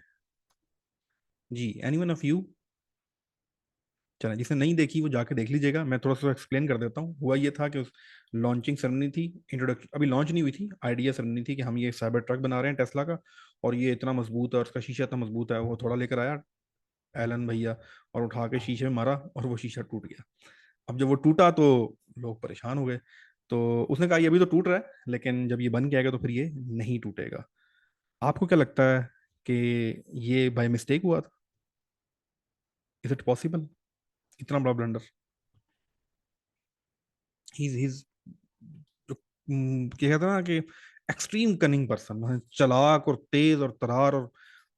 जी, एनीवन ऑफ यू? चला, जिसने नहीं देखी वो जाके देख लीजिएगा। मैं थोड़ा सा एक्सप्लेन कर देता हूँ। हुआ ये था कि उस लॉन्चिंग सेरेमनी थी, इंट्रोडक्शन अभी लॉन्च नहीं हुई थी, आइडिया सेरेमनी थी कि हम ये साइबर ट्रक बना रहे हैं टेस्ला का, और ये इतना मजबूत है और उसका शीशा इतना मजबूत है। वो थोड़ा लेकर आया एलन भैया, और उठा के शीशे में मारा और वो शीशा टूट गया। अब जब वो टूटा तो लोग परेशान हो गए। तो उसने कहा ये अभी तो टूट रहा है, लेकिन जब ये बन के आएगा तो फिर ये नहीं टूटेगा। आपको क्या लगता है कि ये बाय मिस्टेक हुआ था? इज इट पॉसिबल, इतना बड़ा ब्लंडर? ही जो क्या कहते हैं ना कि एक्सट्रीम कनिंग पर्सन, चालाक और तेज और तरार और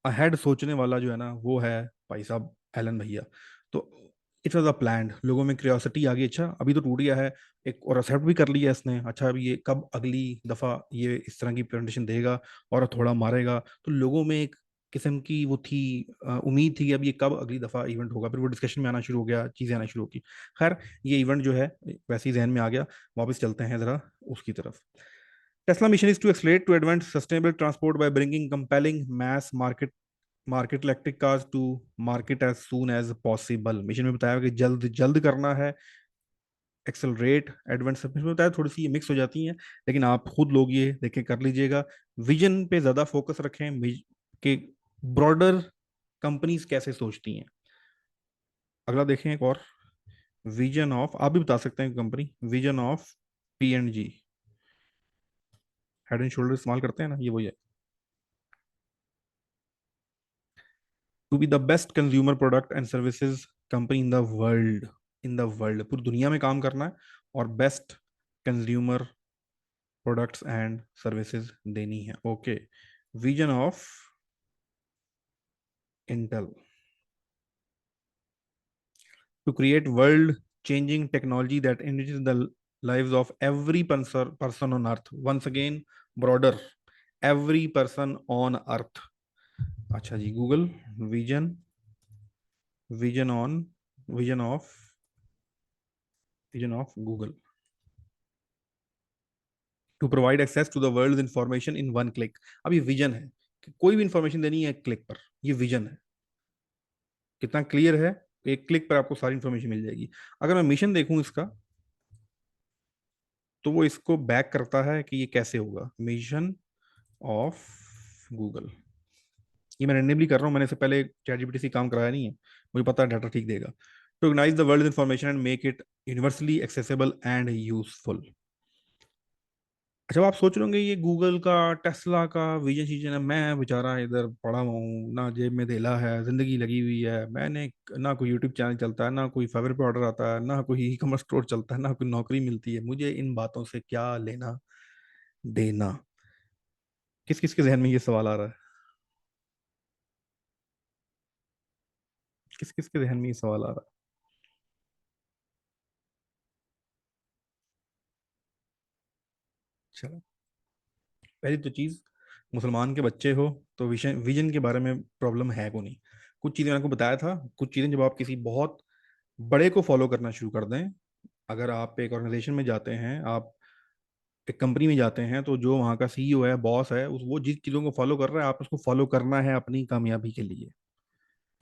अहेड सोचने वाला जो है ना, वो है भाई साहब एलन भैया। तो इट वॉज अ प्लान। लोगों में क्यूरियोसिटी आ गई, अच्छा अभी तो टूट गया है, एक और एक्सेप्ट भी कर लिया इसने, अच्छा अभी ये कब अगली दफा ये इस तरह की प्रेजेंटेशन देगा और थोड़ा मारेगा। तो लोगों में एक किस्म की वो थी, उम्मीद थी कि अब ये कब अगली दफा इवेंट होगा। फिर वो डिस्कशन में आना शुरू हो गया, चीजें आना शुरू होगी। खैर, ये इवेंट जो है वैसे ही जहन में आ गया। वापस चलते हैं जरा उसकी तरफ। Tesla mission is to accelerate to advance sustainable transport by bringing compelling mass market electric cars to market as soon as possible. Mission में बताया कि जल्द जल्द करना है, एक्सेलरेट एडवांस। मिशन में बताया, थोड़ी सी ये मिक्स हो जाती हैं, लेकिन आप खुद लोग ये देख के कर लीजिएगा। विजन पे ज्यादा फोकस रखें कि ब्रॉडर कंपनीज कैसे सोचती हैं। अगला देखें एक और, विजन ऑफ, आप भी बता सकते हैं company, vision of P&G, head and shoulder इस्तेमाल करते हैं ना, ये वही है। To be the best consumer product and services company in the world, in the world, पूरी दुनिया में काम करना है और best consumer products and services देनी है। Okay, vision of Intel, to create world changing technology that enriches the lives of every person on earth. Once again, broader, every person on earth। अच्छा जी, Google vision, vision on, vision of, vision of Google, to provide access to the world information in one click. अब ये vision है कि कोई भी information देनी है एक क्लिक पर, ये विजन है। कितना क्लियर है? एक क्लिक पर आपको सारी इंफॉर्मेशन मिल जाएगी। अगर मैं मिशन देखूं इसका, तो वो इसको बैक करता है कि ये कैसे होगा। मिशन ऑफ गूगल, ये मैं रैंडमली कर रहा हूँ, मैंने इससे पहले चैट जीपीटी से काम कराया नहीं है, मुझे पता है डाटा ठीक देगा। To organise the world information and make it universally accessible and useful. अच्छा, अब आप सोच रहे होंगे ये गूगल का, टेस्ला का विजन शीजन है, मैं बेचारा इधर पड़ा हुआ हूँ, ना जेब में धेला है, जिंदगी लगी हुई है, मैंने ना कोई यूट्यूब चैनल चलता है, ना कोई फेवर पे ऑर्डर आता है, ना कोई ई कॉमर्स स्टोर चलता है, ना कोई नौकरी मिलती है, मुझे इन बातों से क्या लेना देना। किस किस के जहन में ये सवाल आ रहा है? किस किस के जहन में ये सवाल आ रहा है? चलो, पहली तो चीज, मुसलमान के बच्चे हो तो विजन विजन के बारे में प्रॉब्लम है को नहीं। कुछ चीजें मैंने आपको बताया था, कुछ चीजें जब आप किसी बहुत बड़े को फॉलो करना शुरू कर दें, अगर आप एक ऑर्गेनाइजेशन में जाते हैं, आप एक कंपनी में जाते हैं, तो जो वहाँ का सीईओ है, बॉस है, उस वो जिस चीज़ों को फॉलो कर रहा है, आप उसको फॉलो करना है अपनी कामयाबी के लिए,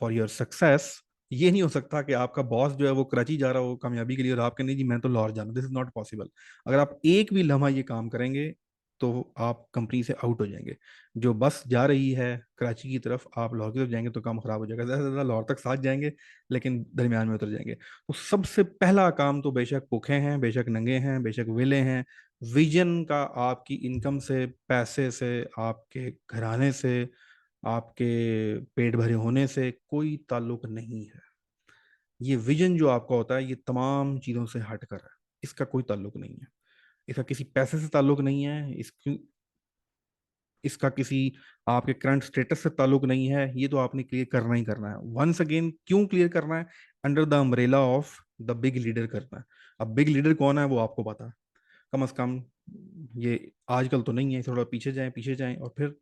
फॉर योर सक्सेस। ये नहीं हो सकता कि आपका बॉस जो है वो कराची जा रहा हो कामयाबी के लिए और आप कहें नहीं जी मैं तो लाहौर जाना, दिस इज नॉट पॉसिबल। अगर आप एक भी लम्हा ये काम करेंगे तो आप कंपनी से आउट हो जाएंगे। जो बस जा रही है कराची की तरफ, आप लाहौर की तरफ जाएंगे तो काम खराब हो जाएगा, ज़्यादा से ज़्यादा लाहौर तक साथ जाएंगे लेकिन दरमियान में उतर जाएंगे। तो सबसे पहला काम तो, बेशक भूखे हैं, बेशक नंगे हैं, बेशक वेले हैं, विजन का आपकी इनकम से, पैसे से, आपके घराने से, आपके पेट भरे होने से कोई ताल्लुक नहीं है। ये विजन जो आपका होता है, ये तमाम चीज़ों से हट कर है, इसका कोई ताल्लुक नहीं है। इसका किसी पैसे से ताल्लुक नहीं है, इसका किसी आपके करंट स्टेटस से ताल्लुक नहीं है। ये तो आपने क्लियर करना ही करना है। वंस अगेन, क्यों क्लियर करना है? Under the umbrella of the big leader करना है। अब बिग लीडर कौन है वो आपको पता है, कम से कम। ये आजकल तो नहीं है, थोड़ा पीछे जाएं, पीछे जाएं, और फिर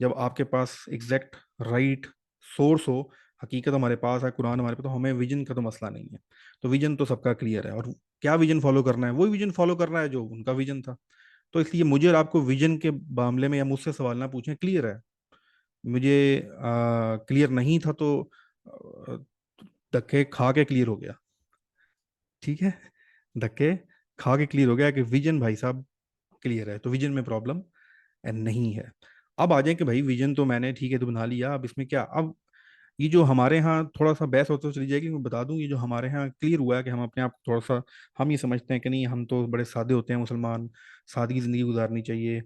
जब आपके पास एग्जैक्ट राइट सोर्स हो, हकीकत हमारे पास है, कुरान हमारे पास, तो हमें विजन का तो मसला नहीं है। तो विजन तो सबका क्लियर है, और क्या विजन फॉलो करना है, वही विजन फॉलो करना है जो उनका विजन था। तो इसलिए मुझे और आपको विजन के मामले में या मुझसे सवाल ना पूछें, क्लियर है। मुझे क्लियर नहीं था तो अ, धक्के खा के क्लियर हो गया। ठीक है, धक्के खा के क्लियर हो गया कि विजन भाई साहब क्लियर है, तो विजन में प्रॉब्लम नहीं है। अब आ जाए कि भाई विजन तो मैंने ठीक है तो बना लिया, अब इसमें क्या? अब ये जो हमारे यहाँ थोड़ा सा बहस होते चली जाएगी, मैं बता दूं, ये जो हमारे यहाँ क्लियर हुआ है कि हम अपने आप को थोड़ा सा, हम ये समझते हैं कि नहीं हम तो बड़े सादे होते हैं मुसलमान, सादगी ज़िंदगी गुजारनी चाहिए।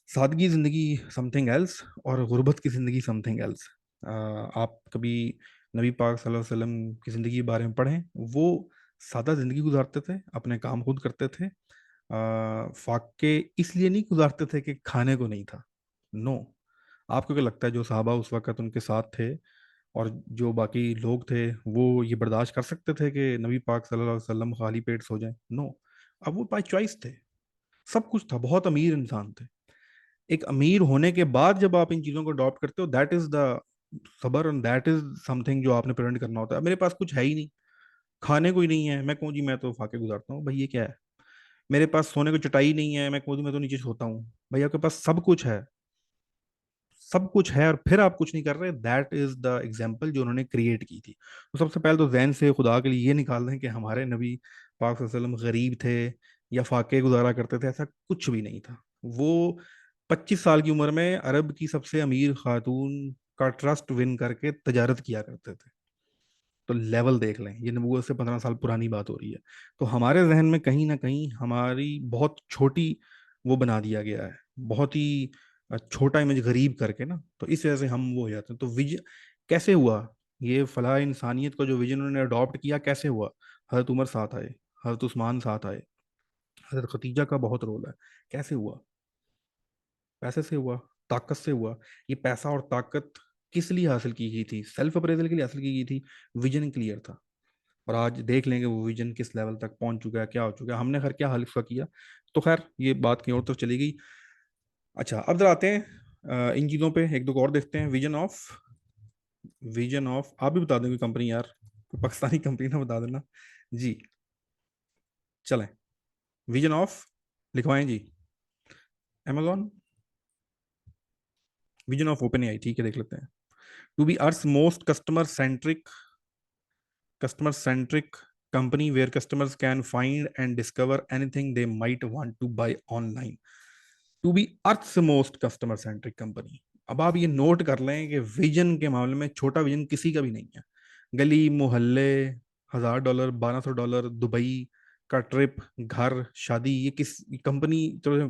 सादगी ज़िंदगी समथिंग एल्स, और गुर्बत की ज़िंदगी समथिंग एल्स। आप कभी नबी पाक सल्लल्लाहु अलैहि वसल्लम की ज़िंदगी के बारे में पढ़ें, वो सादा ज़िंदगी गुजारते थे, अपने काम खुद करते थे। फाके इसलिए नहीं गुजारते थे कि खाने को नहीं था, नो। आपको क्या लगता है जो साहबा उस वक्त उनके साथ थे और जो बाकी लोग थे, वो ये बर्दाश्त कर सकते थे कि नबी पाक सल्लल्लाहु अलैहि वसल्लम खाली पेट सो जाएं? नो। अब वो बाई चॉइस थे, सब कुछ था, बहुत अमीर इंसान थे। एक अमीर होने के बाद जब आप इन चीज़ों को अडॉप्ट करते हो, दैट इज द सबर, एंड दैट इज समथिंग जो आपने प्रिवेंट करना होता है। मेरे पास कुछ है ही नहीं, खाने को ही नहीं है, मैं कहूँ जी मैं तो फाके गुजारता हूँ, भाई ये क्या है? मेरे पास सोने को चटाई नहीं है, मैं कहूँ जी मैं तो नीचे सोता हूँ। भाई आपके पास सब कुछ है, सब कुछ है, और फिर आप कुछ नहीं कर रहे, दैट इज द एग्जाम्पल जो उन्होंने क्रिएट की थी। तो सबसे पहले तो जहन से खुदा के लिए ये निकाल दें कि हमारे नबी पाक सल्लल्लाहु अलैहि वसल्लम गरीब थे या फाके गुजारा करते थे, ऐसा कुछ भी नहीं था। वो 25 साल की उम्र में अरब की सबसे अमीर खातून का ट्रस्ट विन करके तजारत किया करते थे। तो लेवल देख लें, ये नबूवत से 15 साल पुरानी बात हो रही है। तो हमारे जहन में कहीं ना कहीं हमारी बहुत छोटी वो बना दिया गया है, बहुत ही छोटा इमेज गरीब करके ना, तो इस वजह से हम वो हो जाते हैं। तो विजन कैसे हुआ? ये फलाह इंसानियत का जो विजन उन्होंने अडॉप्ट किया, कैसे हुआ? हजरत उमर साथ आए, हजरत उस्मान साथ आए, हजरत खतीजा का बहुत रोल है। कैसे हुआ? पैसे से हुआ, ताकत से हुआ। ये पैसा और ताकत किस लिए हासिल की गई थी? सेल्फ अप्रेजल के लिए हासिल की गई थी। विजन क्लियर था। और आज देख लेंगे वो विजन किस लेवल तक पहुंच चुका है, क्या हो चुका है, हमने खैर क्या हाल इसका किया। तो खैर ये बात कहीं और तरफ चली गई। अच्छा, अब जरा आते हैं इन चीज़ों पे एक दो और देखते हैं। विजन ऑफ आप भी बता दें कोई कंपनी यार, कोई पाकिस्तानी कंपनी ना बता देना जी। चलें, विजन ऑफ लिखवाएं जी। amazon, vision of open AI, ठीक है देख लेते हैं। To be earth most customer centric company where customers can find and discover anything they might want to buy online. To be earth most customer centric company. अब आप ये note कर लें कि विजन के मामले में छोटा विजन किसी का भी नहीं है। गली मोहल्ले, $1000, $1200, दुबई का ट्रिप, घर, शादी, ये किस कंपनी चलो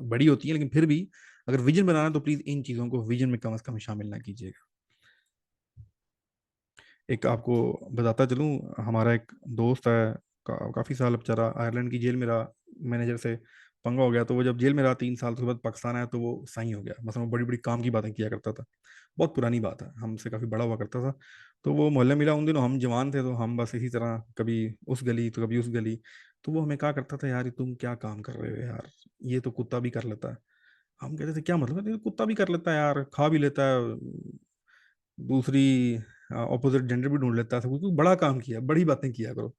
बड़ी होती है, लेकिन फिर भी अगर विजन बनाना तो प्लीज इन चीजों को विजन में कम से कम शामिल ना कीजिएगा। एक आपको बताता चलूं, हमारा एक दोस्त है, काफ़ी साल बेचारा आयरलैंड की जेल में रहा, मैनेजर से पंगा हो गया। तो वो जब जेल में रहा 3 साल, तो उसके बाद पाकिस्तान आया तो वो सही हो गया। मतलब वो बड़ी बड़ी काम की बातें किया करता था। बहुत पुरानी बात है, हमसे काफ़ी बड़ा हुआ करता था। तो वो मोहल्ले मिला उन दिनों, हम जवान थे, तो हम बस इसी तरह कभी उस गली तो कभी उस गली। तो वो हमें कहा करता था, यार ये तुम क्या काम कर रहे हो यार, ये तो कुत्ता भी कर लेता है। हम कहते थे क्या मतलब, कहते, कुत्ता भी कर लेता है यार, खा भी लेता है, दूसरी ऑपोजिट जेंडर भी ढूंढ लेता है, सब कुछ बड़ा काम किया, बड़ी बातें किया करो।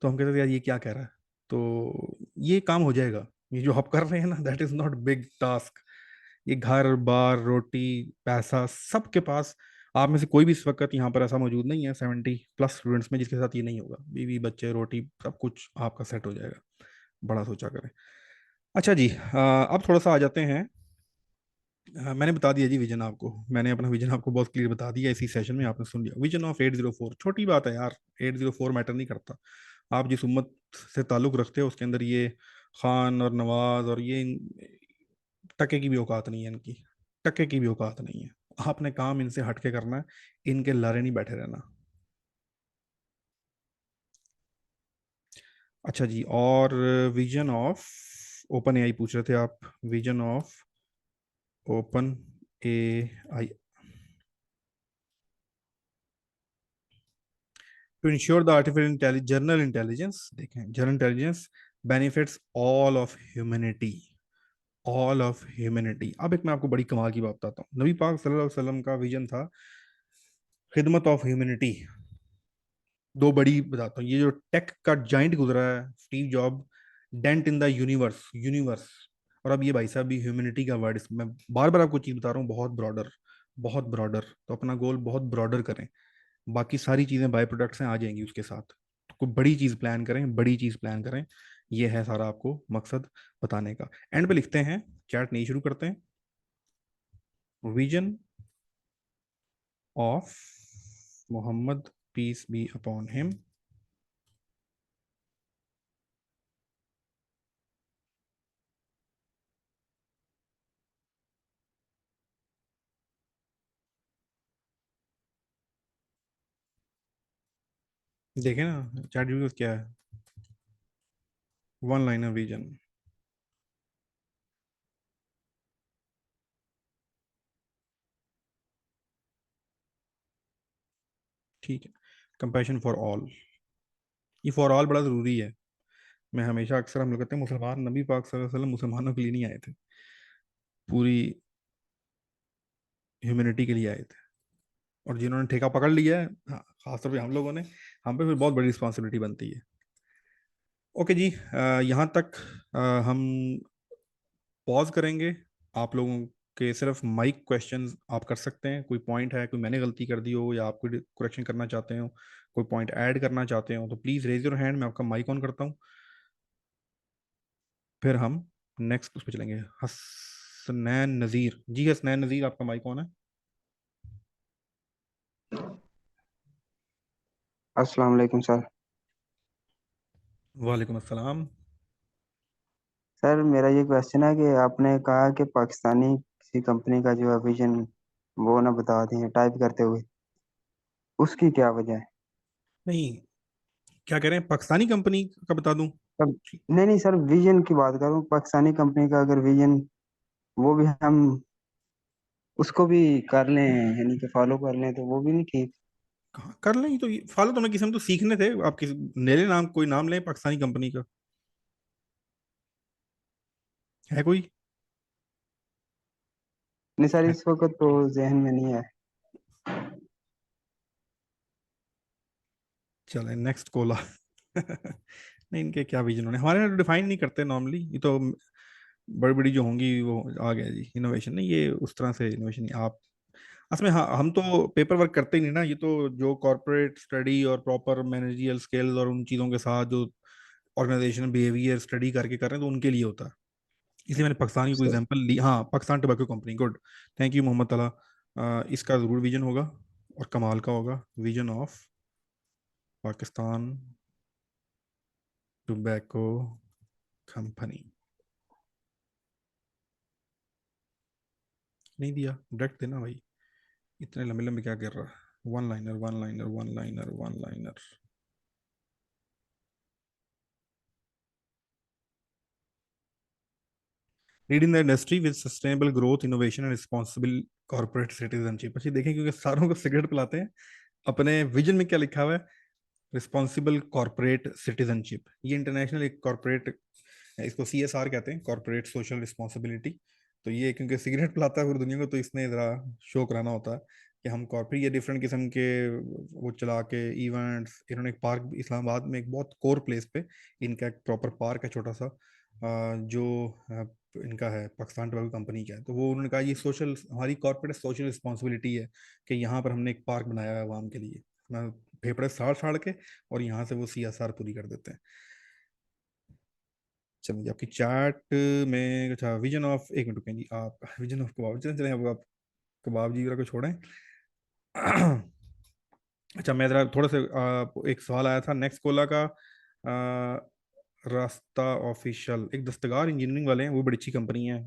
तो हम कहते थे यार ये क्या कह रहा है। तो ये काम हो जाएगा, ये जो आप कर रहे हैं ना, that is not big task. ये घर बार रोटी पैसा सबके पास। आप में से कोई भी इस वक्त यहाँ पर ऐसा मौजूद नहीं है 70+ स्टूडेंट्स में जिसके साथ ये नहीं होगा। बीवी बच्चे रोटी सब कुछ आपका सेट हो जाएगा, बड़ा सोचा करें। अच्छा जी, अब थोड़ा सा आ जाते हैं। मैंने बता दिया जी विजन आपको, मैंने अपना विजन आपको बहुत क्लियर बता दिया इसी सेशन में, आपने सुन लिया विजन ऑफ 804। छोटी बात है यार, 804 मैटर नहीं करता। आप जिस उम्मत से ताल्लुक रखते हो उसके अंदर ये खान और नवाज और ये टके की भी औकात नहीं है इनकी, टके की भी औकात नहीं है। आपने काम इनसे हटके करना है, इनके लारे नहीं बैठे रहना। अच्छा जी, और विजन ऑफ ओपन एआई पूछ रहे थे आप। Vision of open AI to ensure the artificial intelligence, general intelligence, देखें general intelligence benefits all of humanity, all of humanity. अब एक मैं आपको बड़ी कमाल की बात बताता हूँ। नबी पाक सल्लल्लाहु अलैहि वसल्लम का विजन था खिदमत ऑफ ह्यूमैनिटी। दो बड़ी बताता हूँ, ये जो टेक का जाइंट गुजरा है Steve Job, dent in the universe, universe. और अब ये भाई साहब भी ह्यूमैनिटी का वर्ड, मैं बार बार आपको चीज बता रहा हूँ, बहुत ब्रॉडर, बहुत ब्रॉडर। तो अपना गोल बहुत ब्रॉडर करें, बाकी सारी चीजें बाय प्रोडक्ट्स हैं आ जाएंगी उसके साथ। तो कोई बड़ी चीज प्लान करें, बड़ी चीज प्लान करें। ये है सारा आपको मकसद बताने का। एंड पे लिखते हैं, चैट नहीं शुरू करते हैं। Vision of Muhammad, peace be upon him. देखे ना चैट जीपीटी क्या है, वन लाइनर विजन। ठीक है, कंपैशन फॉर ऑल। ये फॉर ऑल बड़ा जरूरी है। मैं हमेशा अक्सर हम लोग कहते हैं मुसलमान, नबी पाक सल्लल्लाहु अलैहि वसल्लम मुसलमानों के लिए नहीं आए थे, पूरी ह्यूमैनिटी के लिए आए थे। और जिन्होंने ठेका पकड़ लिया है, हाँ, खासतौर पे हम लोगों ने, हम पे फिर बहुत बड़ी रिस्पॉन्सिबिलिटी बनती है। ओके जी, यहाँ तक हम पॉज करेंगे। आप लोगों के सिर्फ माइक क्वेश्चंस आप कर सकते हैं। कोई पॉइंट है, कोई मैंने गलती कर दी हो या आप कोई करेक्शन करना चाहते हो, कोई पॉइंट ऐड करना चाहते हो, तो प्लीज़ रेज योर हैंड, मैं आपका माइक ऑन करता हूँ। फिर हम नेक्स्ट उस पर चलेंगे। हसनैन नज़ीर जी, हसनैन नज़ीर आपका माइक ऑन है। अस्सलाम वालेकुम सर। वालेकुम अस्सलाम। सर मेरा ये क्वेश्चन है कि आपने कहा कि पाकिस्तानी किसी कंपनी का जो है विजन वो ना बता दें टाइप करते हुए, उसकी क्या वजह है? नहीं, क्या कह रहे हैं, पाकिस्तानी कंपनी का बता दूं? सर नहीं नहीं सर, विजन की बात करूँ, पाकिस्तानी कंपनी का अगर विजन वो भी हम उसको भी कर लें, यानी कि फॉलो कर लें, तो वो भी नहीं ठीक? कहाँ कर लें, तो फॉलो तो मैं किसी में तो सीखने थे। आप किसी ले नाम, कोई नाम लें पाकिस्तानी कंपनी का, है कोई? नहीं सर, है? इस वक्त तो जहन में नहीं है। चले नेक्स्ट कोला। नहीं, इनके क्या विजन होने, हमारे यहाँ डिफाइन नहीं करते नॉर्मली, ये तो बड़ी बड़ी जो होंगी वो आ गया जी इनोवेशन। नहीं, ये उस तरह से इनोवेशन नहीं आप असल में। हाँ, हम तो पेपर वर्क करते ही नहीं ना, ये तो जो कॉर्पोरेट स्टडी और प्रॉपर मैनेजरियल स्किल्स और उन चीज़ों के साथ जो ऑर्गेनाइजेशन बिहेवियर स्टडी करके कर रहे हैं, तो उनके लिए होता है। इसलिए मैंने पाकिस्तान की कोई सर एग्जांपल ली। हाँ, Pakistan tobacco company, good, thank you Mohammad तला। इसका ज़रूर विजन होगा और कमाल का होगा। Vision of Pakistan tobacco company. नहीं दिया, डायरेक्ट देना भाई, इतने लंबे लंबे क्या कर रहा है। One liner, one liner, one liner, one liner. Lead in the industry with sustainable growth, innovation and responsible corporate citizenship. अच्छी देखें, क्योंकि सारों को सिगरेट पिलाते हैं। अपने विजन में क्या लिखा हुआ है? Responsible corporate citizenship. ये इंटरनेशनल एक कॉर्पोरेट, इसको CSR कहते हैं, कॉर्पोरेट सोशल रिस्पॉन्सिबिलिटी। तो ये क्योंकि सिगरेट पिलाता है पूरी दुनिया को, तो इसने जरा शो कराना होता है कि हम कॉर्पोरेट, ये डिफरेंट किस्म के वो चला के इवेंट्स। इन्होंने एक पार्क इस्लामाबाद में, एक बहुत कोर प्लेस पे इनका एक प्रॉपर पार्क है छोटा सा, जो इनका है, पाकिस्तान टोबैको कंपनी का है। तो वो उन्होंने कहा ये सोशल, हमारी कॉर्पोरेट सोशल रिस्पॉन्सिबिलिटी है कि यहाँ पर हमने एक पार्क बनाया है आवाम के लिए। मैं फेफड़े साड़ साड़ के, और यहाँ से वो CSR पूरी कर देते हैं। चलिए आपकी चैट में, अच्छा विजन ऑफ, एक मिनट रुकें जी, आप विजन ऑफ कबाब, चलें चलें, अब आप कबाब जी को छोड़ें। अच्छा मैं जरा थोड़ा सा, एक सवाल आया था नेक्स्ट कोला का। रास्ता ऑफिशियल एक दस्तकार इंजीनियरिंग वाले हैं, वो बड़ी अच्छी कंपनी है,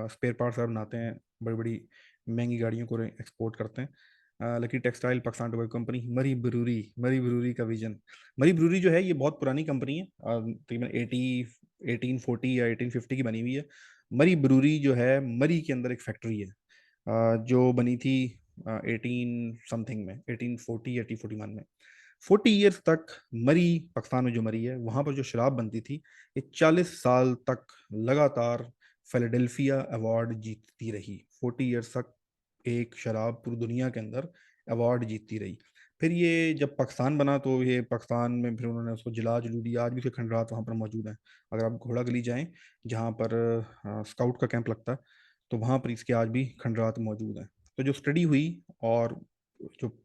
स्पेयर पार्ट्स बनाते हैं, बड़ी बड़ी महंगी गाड़ियों को एक्सपोर्ट करते हैं। Lucky textile, Pakistan tobacco company. मरी ब्रूरी, मरी ब्रूरी का विजन। मरी ब्रूरी जो है ये बहुत पुरानी कंपनी है, तकरीबन 1840 या 1850 की बनी हुई है। मरी ब्रूरी जो है, मरी के अंदर एक फैक्ट्री है, जो बनी थी 18 समथिंग में, 1840 या 1841 में। 40 ईयर्स तक मरी, पाकिस्तान में जो मरी है वहां पर जो शराब बनती थी, ये 40 साल तक लगातार फिलाडेल्फिया अवार्ड जीतती रही। 40 ईयर्स तक एक शराब पूरी दुनिया के अंदर अवार्ड जीतती रही। फिर ये जब पाकिस्तान बना, तो ये पाकिस्तान में फिर उन्होंने उसको जला जलू दिया। आज भी उसके खंडरात वहाँ पर मौजूद हैं। अगर आप घोड़ा गली जाएं, जहाँ पर स्काउट का कैंप लगता है, तो वहाँ पर इसके आज भी खंडरात मौजूद हैं। तो जो स्टडी हुई और जो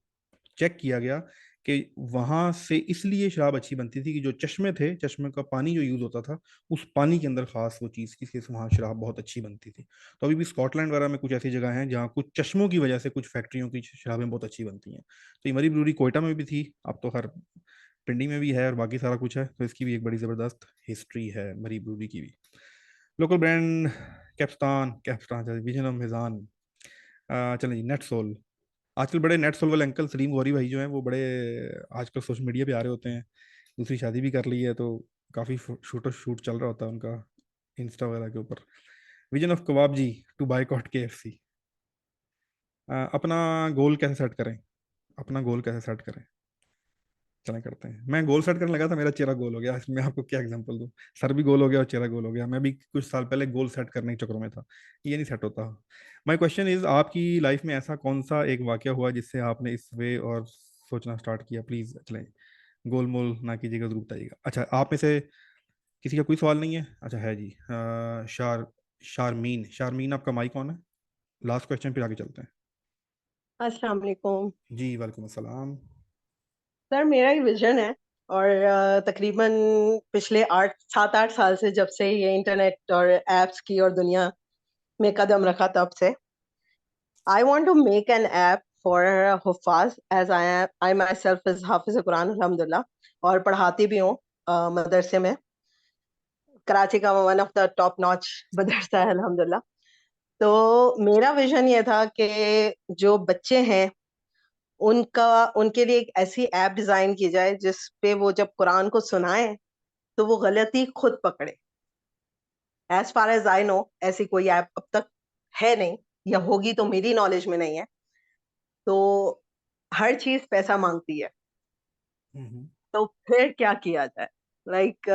चेक किया गया कि वहां से इसलिए शराब अच्छी बनती थी कि जो चश्मे थे, चश्मे का पानी जो यूज होता था, उस पानी के अंदर खास वो चीज, इसलिए वहां शराब बहुत अच्छी बनती थी। तो अभी भी स्कॉटलैंड वगैरह में कुछ ऐसी जगह हैं जहाँ कुछ चश्मों की वजह से कुछ फैक्ट्रियों की शराबें बहुत अच्छी बनती हैं। तो ये मरी ब्रूरी कोयटा में भी थी, अब तो हर पिंडी में भी है, और बाकी सारा कुछ है। तो इसकी भी एक बड़ी जबरदस्त हिस्ट्री है मरी ब्रूरी की भी। Local brand, Capstan, Capstan vision of Mezan. चलें जी, नेट सोल। आजकल बड़े नेट सोल वाले अंकल सलीम गौरी भाई जो हैं, वो बड़े आजकल सोशल मीडिया पे आ रहे होते हैं। दूसरी शादी भी कर ली है, तो काफ़ी शूट चल रहा होता है उनका इंस्टा वगैरह के ऊपर। Vision of Kababjees, to buy out KFC। अपना गोल कैसे सेट करें? अपना गोल कैसे सेट करें? चलें करते हैं। मैं गोल सेट करने लगा था, मेरा चेहरा गोल हो गया। इसमें आपको क्या एग्जांपल दूं? सर भी गोल हो गया और चेहरा गोल हो गया। मैं भी कुछ साल पहले गोल सेट करने के चक्कर में था, ये नहीं सेट होता। माय क्वेश्चन इज, आपकी लाइफ में ऐसा कौन सा एक वाकया हुआ जिससे आपने इस वे और सोचना स्टार्ट किया? प्लीज चलें, गोल मोल ना कीजिएगा, जरूर बताइएगा। अच्छा, आप में से किसी का कोई सवाल नहीं है? अच्छा है जी। शारमीन, शारमीन आपका माइक ऑन है। लास्ट क्वेश्चन फिर आगे चलते हैं। अस्सलाम वालेकुम जी वालेकुम अस्सलाम। सर। मेरा एक विजन है, और तकरीबन पिछले 7-8 साल से, जब से ये इंटरनेट और एप्स की और दुनिया में कदम रखा, तब से I want to make an app for हुफ़ाज़, as I myself is हाफिज कुरान अल्हम्दुलिल्लाह, और पढ़ाती भी हूँ मदरसे में। कराची का one of the top notch मदरसा है अल्हम्दुलिल्लाह। तो मेरा विजन ये था कि जो बच्चे हैं, उनका उनके लिए एक ऐसी ऐप डिजाइन की जाए जिस पे वो जब कुरान को सुनाए तो वो गलती खुद पकड़े। As far as I know, ऐसी कोई ऐप अब तक है नहीं, या होगी तो मेरी नॉलेज में नहीं है। तो हर चीज पैसा मांगती है, हम्म। तो फिर क्या किया जाए? Like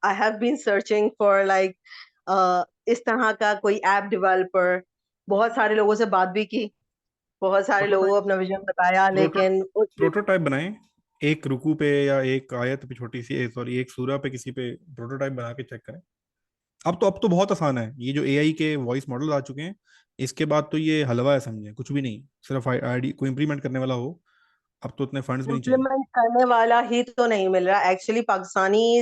I have been searching for like इस तरह का कोई ऐप डेवलपर। बहुत सारे लोगों से बात भी की, बहुत सारे लोगों को प्रोटोटाइप, अपना विजन बताया, लेकिन प्रोटोटाइप बनाएं। एक रुकू पे या एक आयत पे, छोटी सी, सॉरी, एक सूरा पे, किसी पे प्रोटोटाइप बना के चेक करें। अब तो बहुत आसान है। ये जो AI के वॉइस मॉडल आ चुके हैं, इसके बाद तो ये हलवा है, समझे, कुछ भी नहीं। सिर्फ आईडी को इम्प्लीमेंट करने वाला हो। अब तो इतने फंड्स भी नहीं चाहिए। इम्प्लीमेंट करने वाला ही तो नहीं मिल रहा एक्चुअली। पाकिस्तानी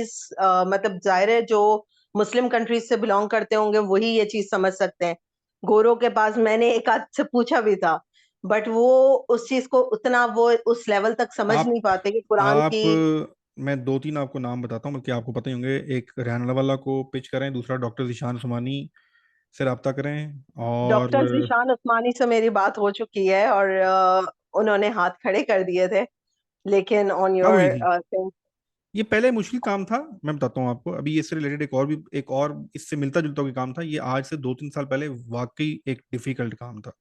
मतलब जाहिर है, जो मुस्लिम कंट्रीज से बिलोंग करते होंगे वही ये चीज समझ सकते हैं। गोरों के पास मैंने एक आध से पूछा भी था, बट वो उस चीज को उतना, वो उस लेवल तक समझ आप नहीं पाते कि कुरान आप की। मैं दो तीन आपको नाम बताता हूँ, बल्कि आपको पता ही होंगे। एक रेहान वाला को पिच करें, दूसरा डॉक्टर जिशान उस्मानी से रब्ता करें, और डॉक्टर जीशान उस्मानी से मेरी बात हो चुकी है, और उन्होंने हाथ खड़े कर दिए थे, लेकिन ऑन कब हुई योर थी? ये पहले मुश्किल काम था, मैं बताता हूँ आपको। अभी इससे रिलेटेड एक और इससे मिलता जुलता कोई काम था, ये आज से 2-3 साल पहले वाकई एक डिफिकल्ट काम था,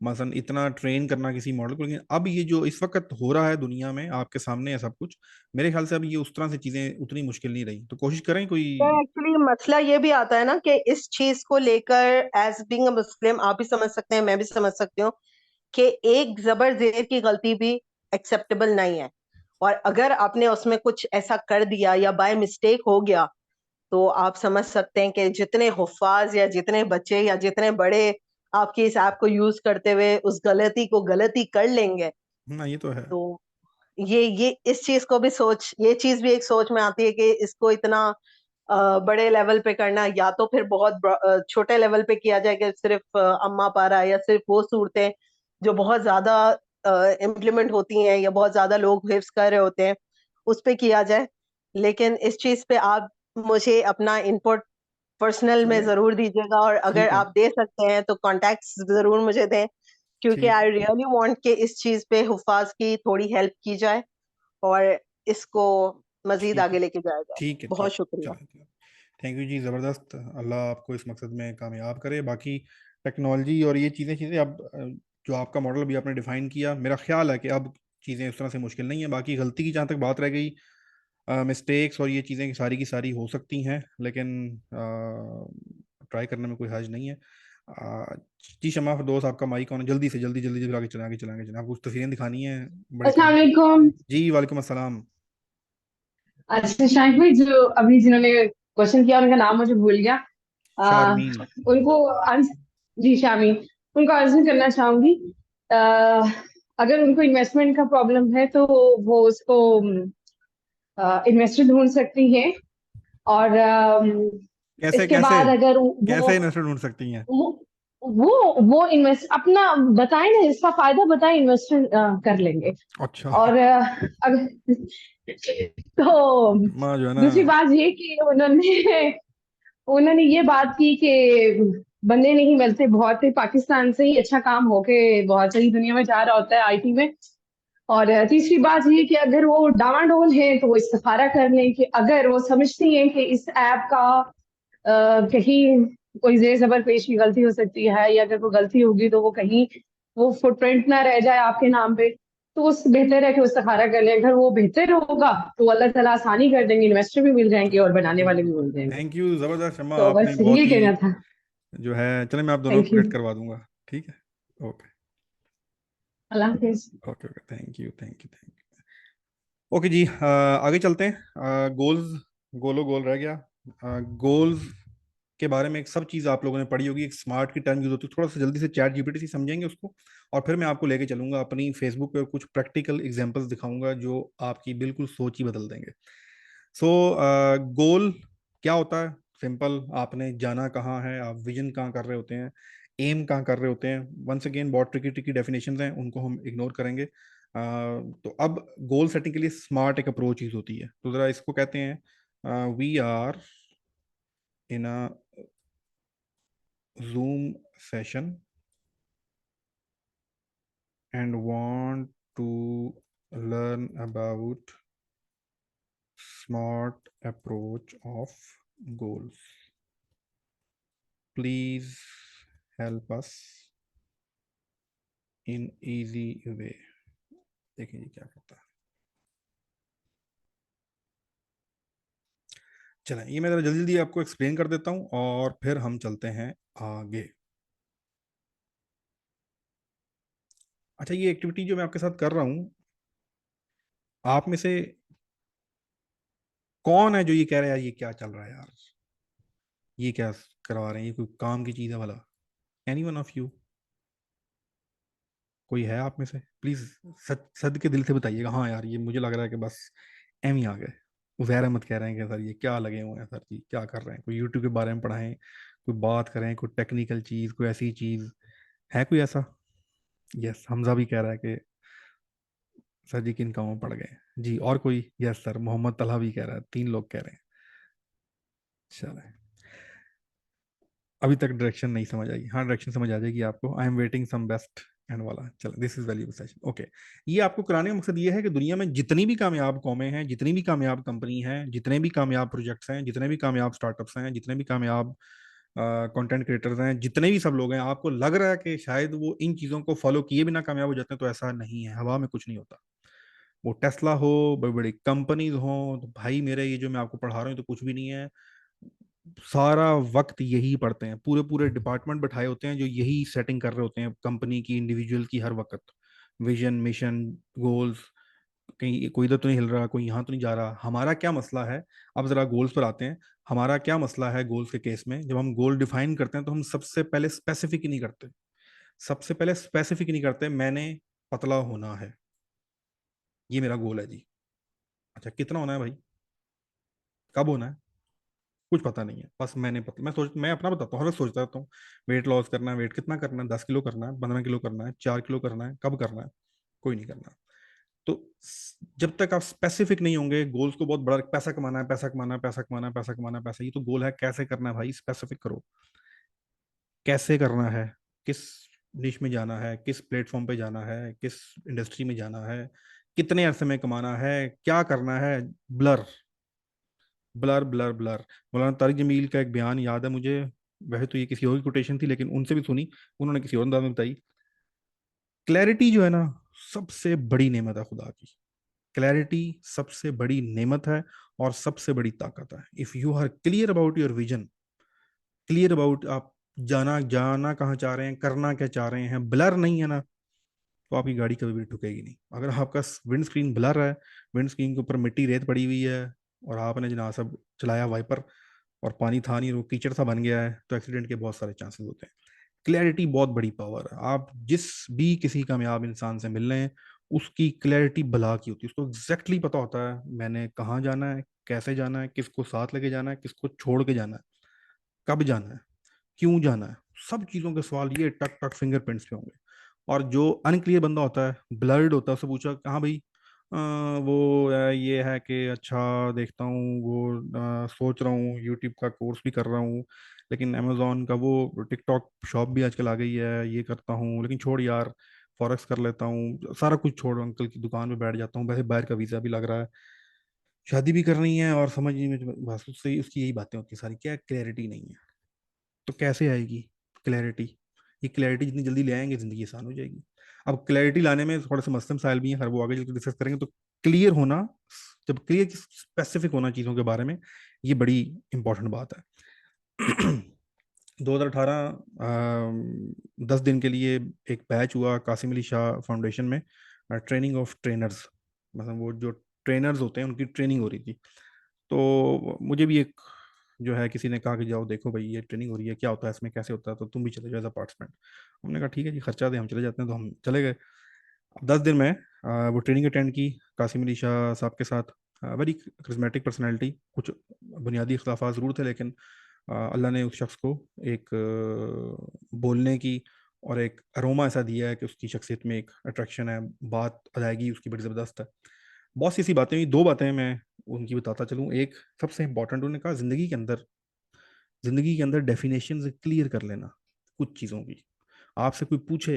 मसलन इतना ट्रेन करना किसी मॉडल को। लेकिन अब ये जो इस वक्त हो रहा है दुनिया में, आपके सामने है सब कुछ, मेरे ख्याल से अब ये उस तरह से चीजें उतनी मुश्किल नहीं रही। तो कोशिश करें कोई। तो एक्चुअली मसला ये भी आता है ना कि इस चीज को लेकर, एज बीइंग अ मुस्लिम, आप भी समझ सकते हैं, मैं भी समझ सकती हूँ कि एक जबर जेर की गलती भी एक्सेप्टेबल नहीं है। और अगर आपने उसमें कुछ ऐसा कर दिया या बाय मिस्टेक हो गया, तो आप समझ सकते हैं कि जितने हुफ्फाज या जितने बच्चे या जितने बड़े आपकी इस ऐप को यूज करते हुए उस गलती को गलती कर लेंगे। ना, ये तो है। तो ये इस चीज को भी सोच, ये चीज भी एक सोच में आती है कि इसको इतना बड़े लेवल पे करना, या तो फिर बहुत छोटे लेवल पे किया जाए कि सिर्फ अम्मा पारा या सिर्फ वो सूरतें जो बहुत ज्यादा इम्प्लीमेंट होती हैं या बहुत ज्यादा लोग हिफ्स कर रहे होते हैं, उस पे किया जाए। लेकिन इस चीज पे आप मुझे अपना इनपुट पर्सनल में चले, जरूर दीजिएगा, और अगर ठीक है। आप दे सकते हैं तो कॉन्टैक्ट्स जरूर मुझे दें, क्योंकि ठीक, आई रियली वांट कि इस चीज पे हुफाज की थोड़ी हेल्प की जाए और इसको मजीद ठीक है। आगे लेके जाया जाए। ठीक है। बहुत ठीक। शुक्रिया। चलो, थैंक यू जी, ज़बरदस्त। अल्लाह आपको इस मकसद में कामयाब करे। बाकी टेक्नोलॉजी और ये चीज़ें चीज़ें अब जो आपका मॉडल भी आपने डिफाइन किया, मेरा ख्याल है कि अब चीज़ें उस तरह से मुश्किल नहीं है। बाकी गलती की जहाँ तक बात रह गई, मिस्टेक्स और ये चीज़ें सारी की सारी हो सकती हैं, लेकिन ट्राई करने में कोई हर्ज नहीं है। आ, जी शमा दोस्त, आपका माइक ऑन है, जल्दी से जल्दी जल्दी जल्दी आगे चलें, आगे चलें, आगे चलें। आपको कुछ तस्वीरें दिखानी है बड़े अस्सलाम काम की। वालेकुम। जी वालेकुम अस्सलाम। अच्छा, शाहिद भाई जो अभी जिन्होंने क्वेश्चन किया उनका नाम मुझे भूल गया। आ, शारमीन। उनको जी शामी, उनको आंसर करना चाहूंगी। आ, अगर उनको इन्वेस्टमेंट का प्रॉब्लम है तो वो उसको इन्वेस्टर ढूंढ सकती हैं। और कैसे इसके कैसे बाद अगर कैसे इन्वेस्टर ढूंढ सकती हैं? वो वो इन्वेस्ट अपना बताएं ना, इसका फायदा बताएं, इन्वेस्टर कर लेंगे। अच्छा। और अगर तो माँ जो है ना। दूसरी बात ये कि उन्होंने उन्होंने ये बात की कि बंदे नहीं मिलते, बहुत ही पाकिस्तान से ही अच्छा काम होके बहुत सही दुनिया में जा रहा होता है आईटी में। और तीसरी बात ये कि अगर वो डामाडोल है तो वो इस्तिखारा कर लें कि अगर वो समझती हैं कि इस ऐप का कहीं कोई जेर जबर पेश की गलती हो सकती है, या अगर कोई गलती होगी तो वो कहीं वो फुटप्रिंट ना रह जाए आपके नाम पे, तो उस बेहतर है कि उससे खारा कर ले। अगर वो बेहतर होगा तो अल्लाह ताला आसानी कर देंगे, इन्वेस्टर भी मिल जाएंगे और बनाने वाले भी मिल जाएंगे। थैंक यू, जबरदस्त शमा, तो आपने बस बहुत ये ही कहना था। जो है, चले मैं आप दोनों को थैंक यू। कनेक्ट करवा दूंगा। ठीक है। ओके। अल्लाह हाफिज। Okay okay, thank you, thank you, thank you. Okay जी, आगे चलते हैं। गोल्स, गोलो गोल रह गया। गोल्स के बारे में एक सब चीज़ आप लोगों ने पढ़ी होगी, एक स्मार्ट की टर्म यूज होती है, थोड़ा सा जल्दी से चैट जीपीटी से समझेंगे उसको, और फिर मैं आपको लेके चलूंगा अपनी फेसबुक पे और कुछ प्रैक्टिकल एग्जांपल्स दिखाऊंगा जो आपकी बिल्कुल सोच ही बदल देंगे। सो गोल क्या होता है? सिंपल, आपने जाना कहाँ है, आप विजन कहाँ कर रहे होते हैं, एम कहाँ कर रहे होते हैं। वंस अगेन बहुत ट्रिकी ट्रिकी डेफिनेशंस हैं, उनको हम इग्नोर करेंगे। तो अब गोल सेटिंग के लिए स्मार्ट एक अप्रोच यूज होती है, तो जरा इसको कहते हैं, we are in a Zoom session and want to learn about smart approach of goals. Please help us in easy way. देखें जी क्या करता है। चलें, ये मैं जरा जल्दी जल्दी आपको एक्सप्लेन कर देता हूँ और फिर हम चलते हैं आगे। अच्छा, ये एक्टिविटी जो मैं आपके साथ कर रहा हूँ, आप में से कौन है जो ये कह रहा है यार ये क्या चल रहा है यार, ये क्या करवा रहे हैं, ये कोई काम की चीज़ है भला? एनी वन ऑफ यू, कोई है आप में से? प्लीज सच सद के दिल से बताइएगा, हाँ यार ये मुझे लग रहा है कि बस एम ही आ गए। उजैर अहमद कह रहे हैं कि सर ये क्या लगे हुए हैं सर जी, क्या कर रहे हैं, कोई यूट्यूब के बारे में पढ़ाएं, कोई बात करें, कोई टेक्निकल चीज़, कोई ऐसी चीज़ है कोई ऐसा? यस, हमजा भी कह रहा है कि सर जी किन कामों में पड़ गए जी। और कोई? यस सर, मोहम्मद तलहा भी कह रहा है, 3 लोग कह रहे हैं। चलें, अभी तक डायरेक्शन नहीं समझ आई। हाँ, डायरेक्शन समझ आ जाएगी आपको। I am waiting some best and वाला, चलो this is valuable session. Okay, ये आपको कराने का मकसद ये है कि दुनिया में जितनी भी कामयाब कौमें हैं, जितनी भी कामयाब कंपनी हैं, जितने भी कामयाब प्रोजेक्ट्स हैं, जितने भी कामयाब स्टार्टअप्स हैं, जितने भी कामयाब कंटेंट क्रिएटर्स हैं, जितने भी सब लोग हैं, आपको लग रहा है कि शायद वो इन चीज़ों को फॉलो किए बिना कामयाब हो जाते हैं, तो ऐसा नहीं है। हवा में कुछ नहीं होता। वो टेस्ला हो, बड़ी बड़ी कंपनीज हो, तो भाई मेरे ये जो मैं आपको पढ़ा रहा हूँ तो कुछ भी नहीं है। सारा वक्त यही पढ़ते हैं, पूरे पूरे डिपार्टमेंट बैठाए होते हैं जो यही सेटिंग कर रहे होते हैं कंपनी की, इंडिविजुअल की, हर वक्त विजन, मिशन, गोल्स। कहीं कोई इधर तो नहीं हिल रहा, कोई यहाँ तो नहीं जा रहा। हमारा क्या मसला है? अब जरा गोल्स पर आते हैं। हमारा क्या मसला है गोल्स के केस में? जब हम गोल डिफाइन करते हैं तो हम सबसे पहले स्पेसिफिक ही नहीं करते। सबसे पहले स्पेसिफिक ही नहीं करते, मैंने पतला होना है, ये मेरा गोल है जी। अच्छा, कितना होना है भाई? कब होना है? कुछ पता नहीं है, बस मैं अपना बताता हूँ, हर वक्त सोचता रहता हूँ वेट लॉस करना है, वेट कितना करना है, 10 किलो करना है, 15 किलो करना है, 4 किलो करना है, कब करना है? कोई नहीं करना। तो जब तक आप स्पेसिफिक नहीं होंगे गोल्स को, बहुत बड़ा पैसा कमाना है, पैसा कमाना है, पैसा कमाना है, पैसा कमाना है, पैसा, ये तो गोल है। कैसे करना है भाई? स्पेसिफिक करो। कैसे करना है? किस निश में जाना है, किस प्लेटफॉर्म पे जाना है, किस इंडस्ट्री में जाना है, कितने अरसे में कमाना है, क्या करना है? Blur blur blur blur. मौलाना तारिक जमील का एक बयान याद है मुझे, वैसे तो ये किसी और की कोटेशन थी लेकिन उनसे भी सुनी, उन्होंने किसी और अंदाज में बताई। क्लैरिटी जो है ना, सबसे बड़ी नेमत है खुदा की। क्लैरिटी सबसे बड़ी नेमत है और सबसे बड़ी ताकत है। If you are clear about your vision, clear about आप जाना जाना कहाँ चाह रहे हैं, करना क्या चाह रहे हैं, ब्लर नहीं है ना, तो आपकी गाड़ी कभी भी ठुकेगी नहीं। अगर आपका विंड स्क्रीन ब्लर है, विंड स्क्रीन के ऊपर मिट्टी रेत पड़ी हुई है, और आपने जनाब सब चलाया वाइपर और पानी था नहीं, वो कीचड़ सा बन गया है, तो एक्सीडेंट के बहुत सारे चांसेस होते हैं। क्लैरिटी बहुत बड़ी पावर है। आप जिस भी किसी कामयाब इंसान से मिल रहे हैं, उसकी क्लैरिटी भला की होती है। उसको एग्जैक्टली पता होता है मैंने कहाँ जाना है, कैसे जाना है, किसको साथ लेके जाना है, किसको छोड़ के जाना है, कब जाना है, क्यों जाना है। सब चीज़ों के सवाल ये टक टक फिंगरप्रिंट्स पे होंगे। और जो अनक्लियर बंदा होता है, ब्लर्ड होता है, उससे पूछा कहाँ भाई, ये है कि अच्छा देखता हूँ वो, सोच रहा हूँ यूट्यूब का कोर्स भी कर रहा हूँ, लेकिन अमेजोन का वो टिकटॉक शॉप भी आजकल आ गई है, ये करता हूँ, लेकिन छोड़ यार, फॉरेक्स कर लेता हूँ, सारा कुछ छोड़ अंकल की दुकान पे बैठ जाता हूँ, वैसे बाहर का वीज़ा भी लग रहा है, शादी भी करनी है, और समझ नहीं में, बस उससे उसकी यही बातें होती हैं सारी। क्या क्लैरिटी नहीं है? तो कैसे आएगी क्लैरिटी? ये क्लैरिटी जितनी जल्दी ले आएंगे जिंदगी आसान हो जाएगी। अब क्लैरिटी लाने में थोड़े से मसले मसाइल भी हैं, हर वो आगे चलकर डिस्कस करेंगे। तो क्लियर होना, जब क्लियर स्पेसिफिक होना चीज़ों के बारे में, ये बड़ी इंपॉर्टेंट बात है। 2018 10 दिन के लिए एक बैच हुआ कासिम अली शाह फाउंडेशन में, ट्रेनिंग ऑफ ट्रेनर्स, मतलब वो जो ट्रेनर्स होते हैं उनकी ट्रेनिंग हो रही थी। तो मुझे भी एक जो है किसी ने कहा कि जाओ देखो भाई ये ट्रेनिंग हो रही है, क्या होता है इसमें, कैसे होता है, तो तुम भी चले जाओ एज अ पार्टिसिपेंट। हमने कहा ठीक है जी, खर्चा दे, हम चले जाते हैं। तो हम चले गए। अब 10 दिन में वो ट्रेनिंग अटेंड की कासिम अली शाह साहब के साथ। वेरी करिज्मेटिक पर्सनैलिटी, कुछ बुनियादी इख्लाफात ज़रूर थे, लेकिन अल्लाह ने उस शख्स को एक बोलने की और एक अरोमा ऐसा दिया है कि उसकी शख्सियत में एक अट्रैक्शन है, बात अदायगी उसकी बड़ी ज़बरदस्त है। बहुत सी ऐसी बातें हुई। दो बातें मैं उनकी बताता चलूँ। एक सबसे इंपॉर्टेंट, उन्होंने कहा ज़िंदगी के अंदर डेफिनेशन क्लियर कर लेना कुछ चीज़ों की। आपसे कोई पूछे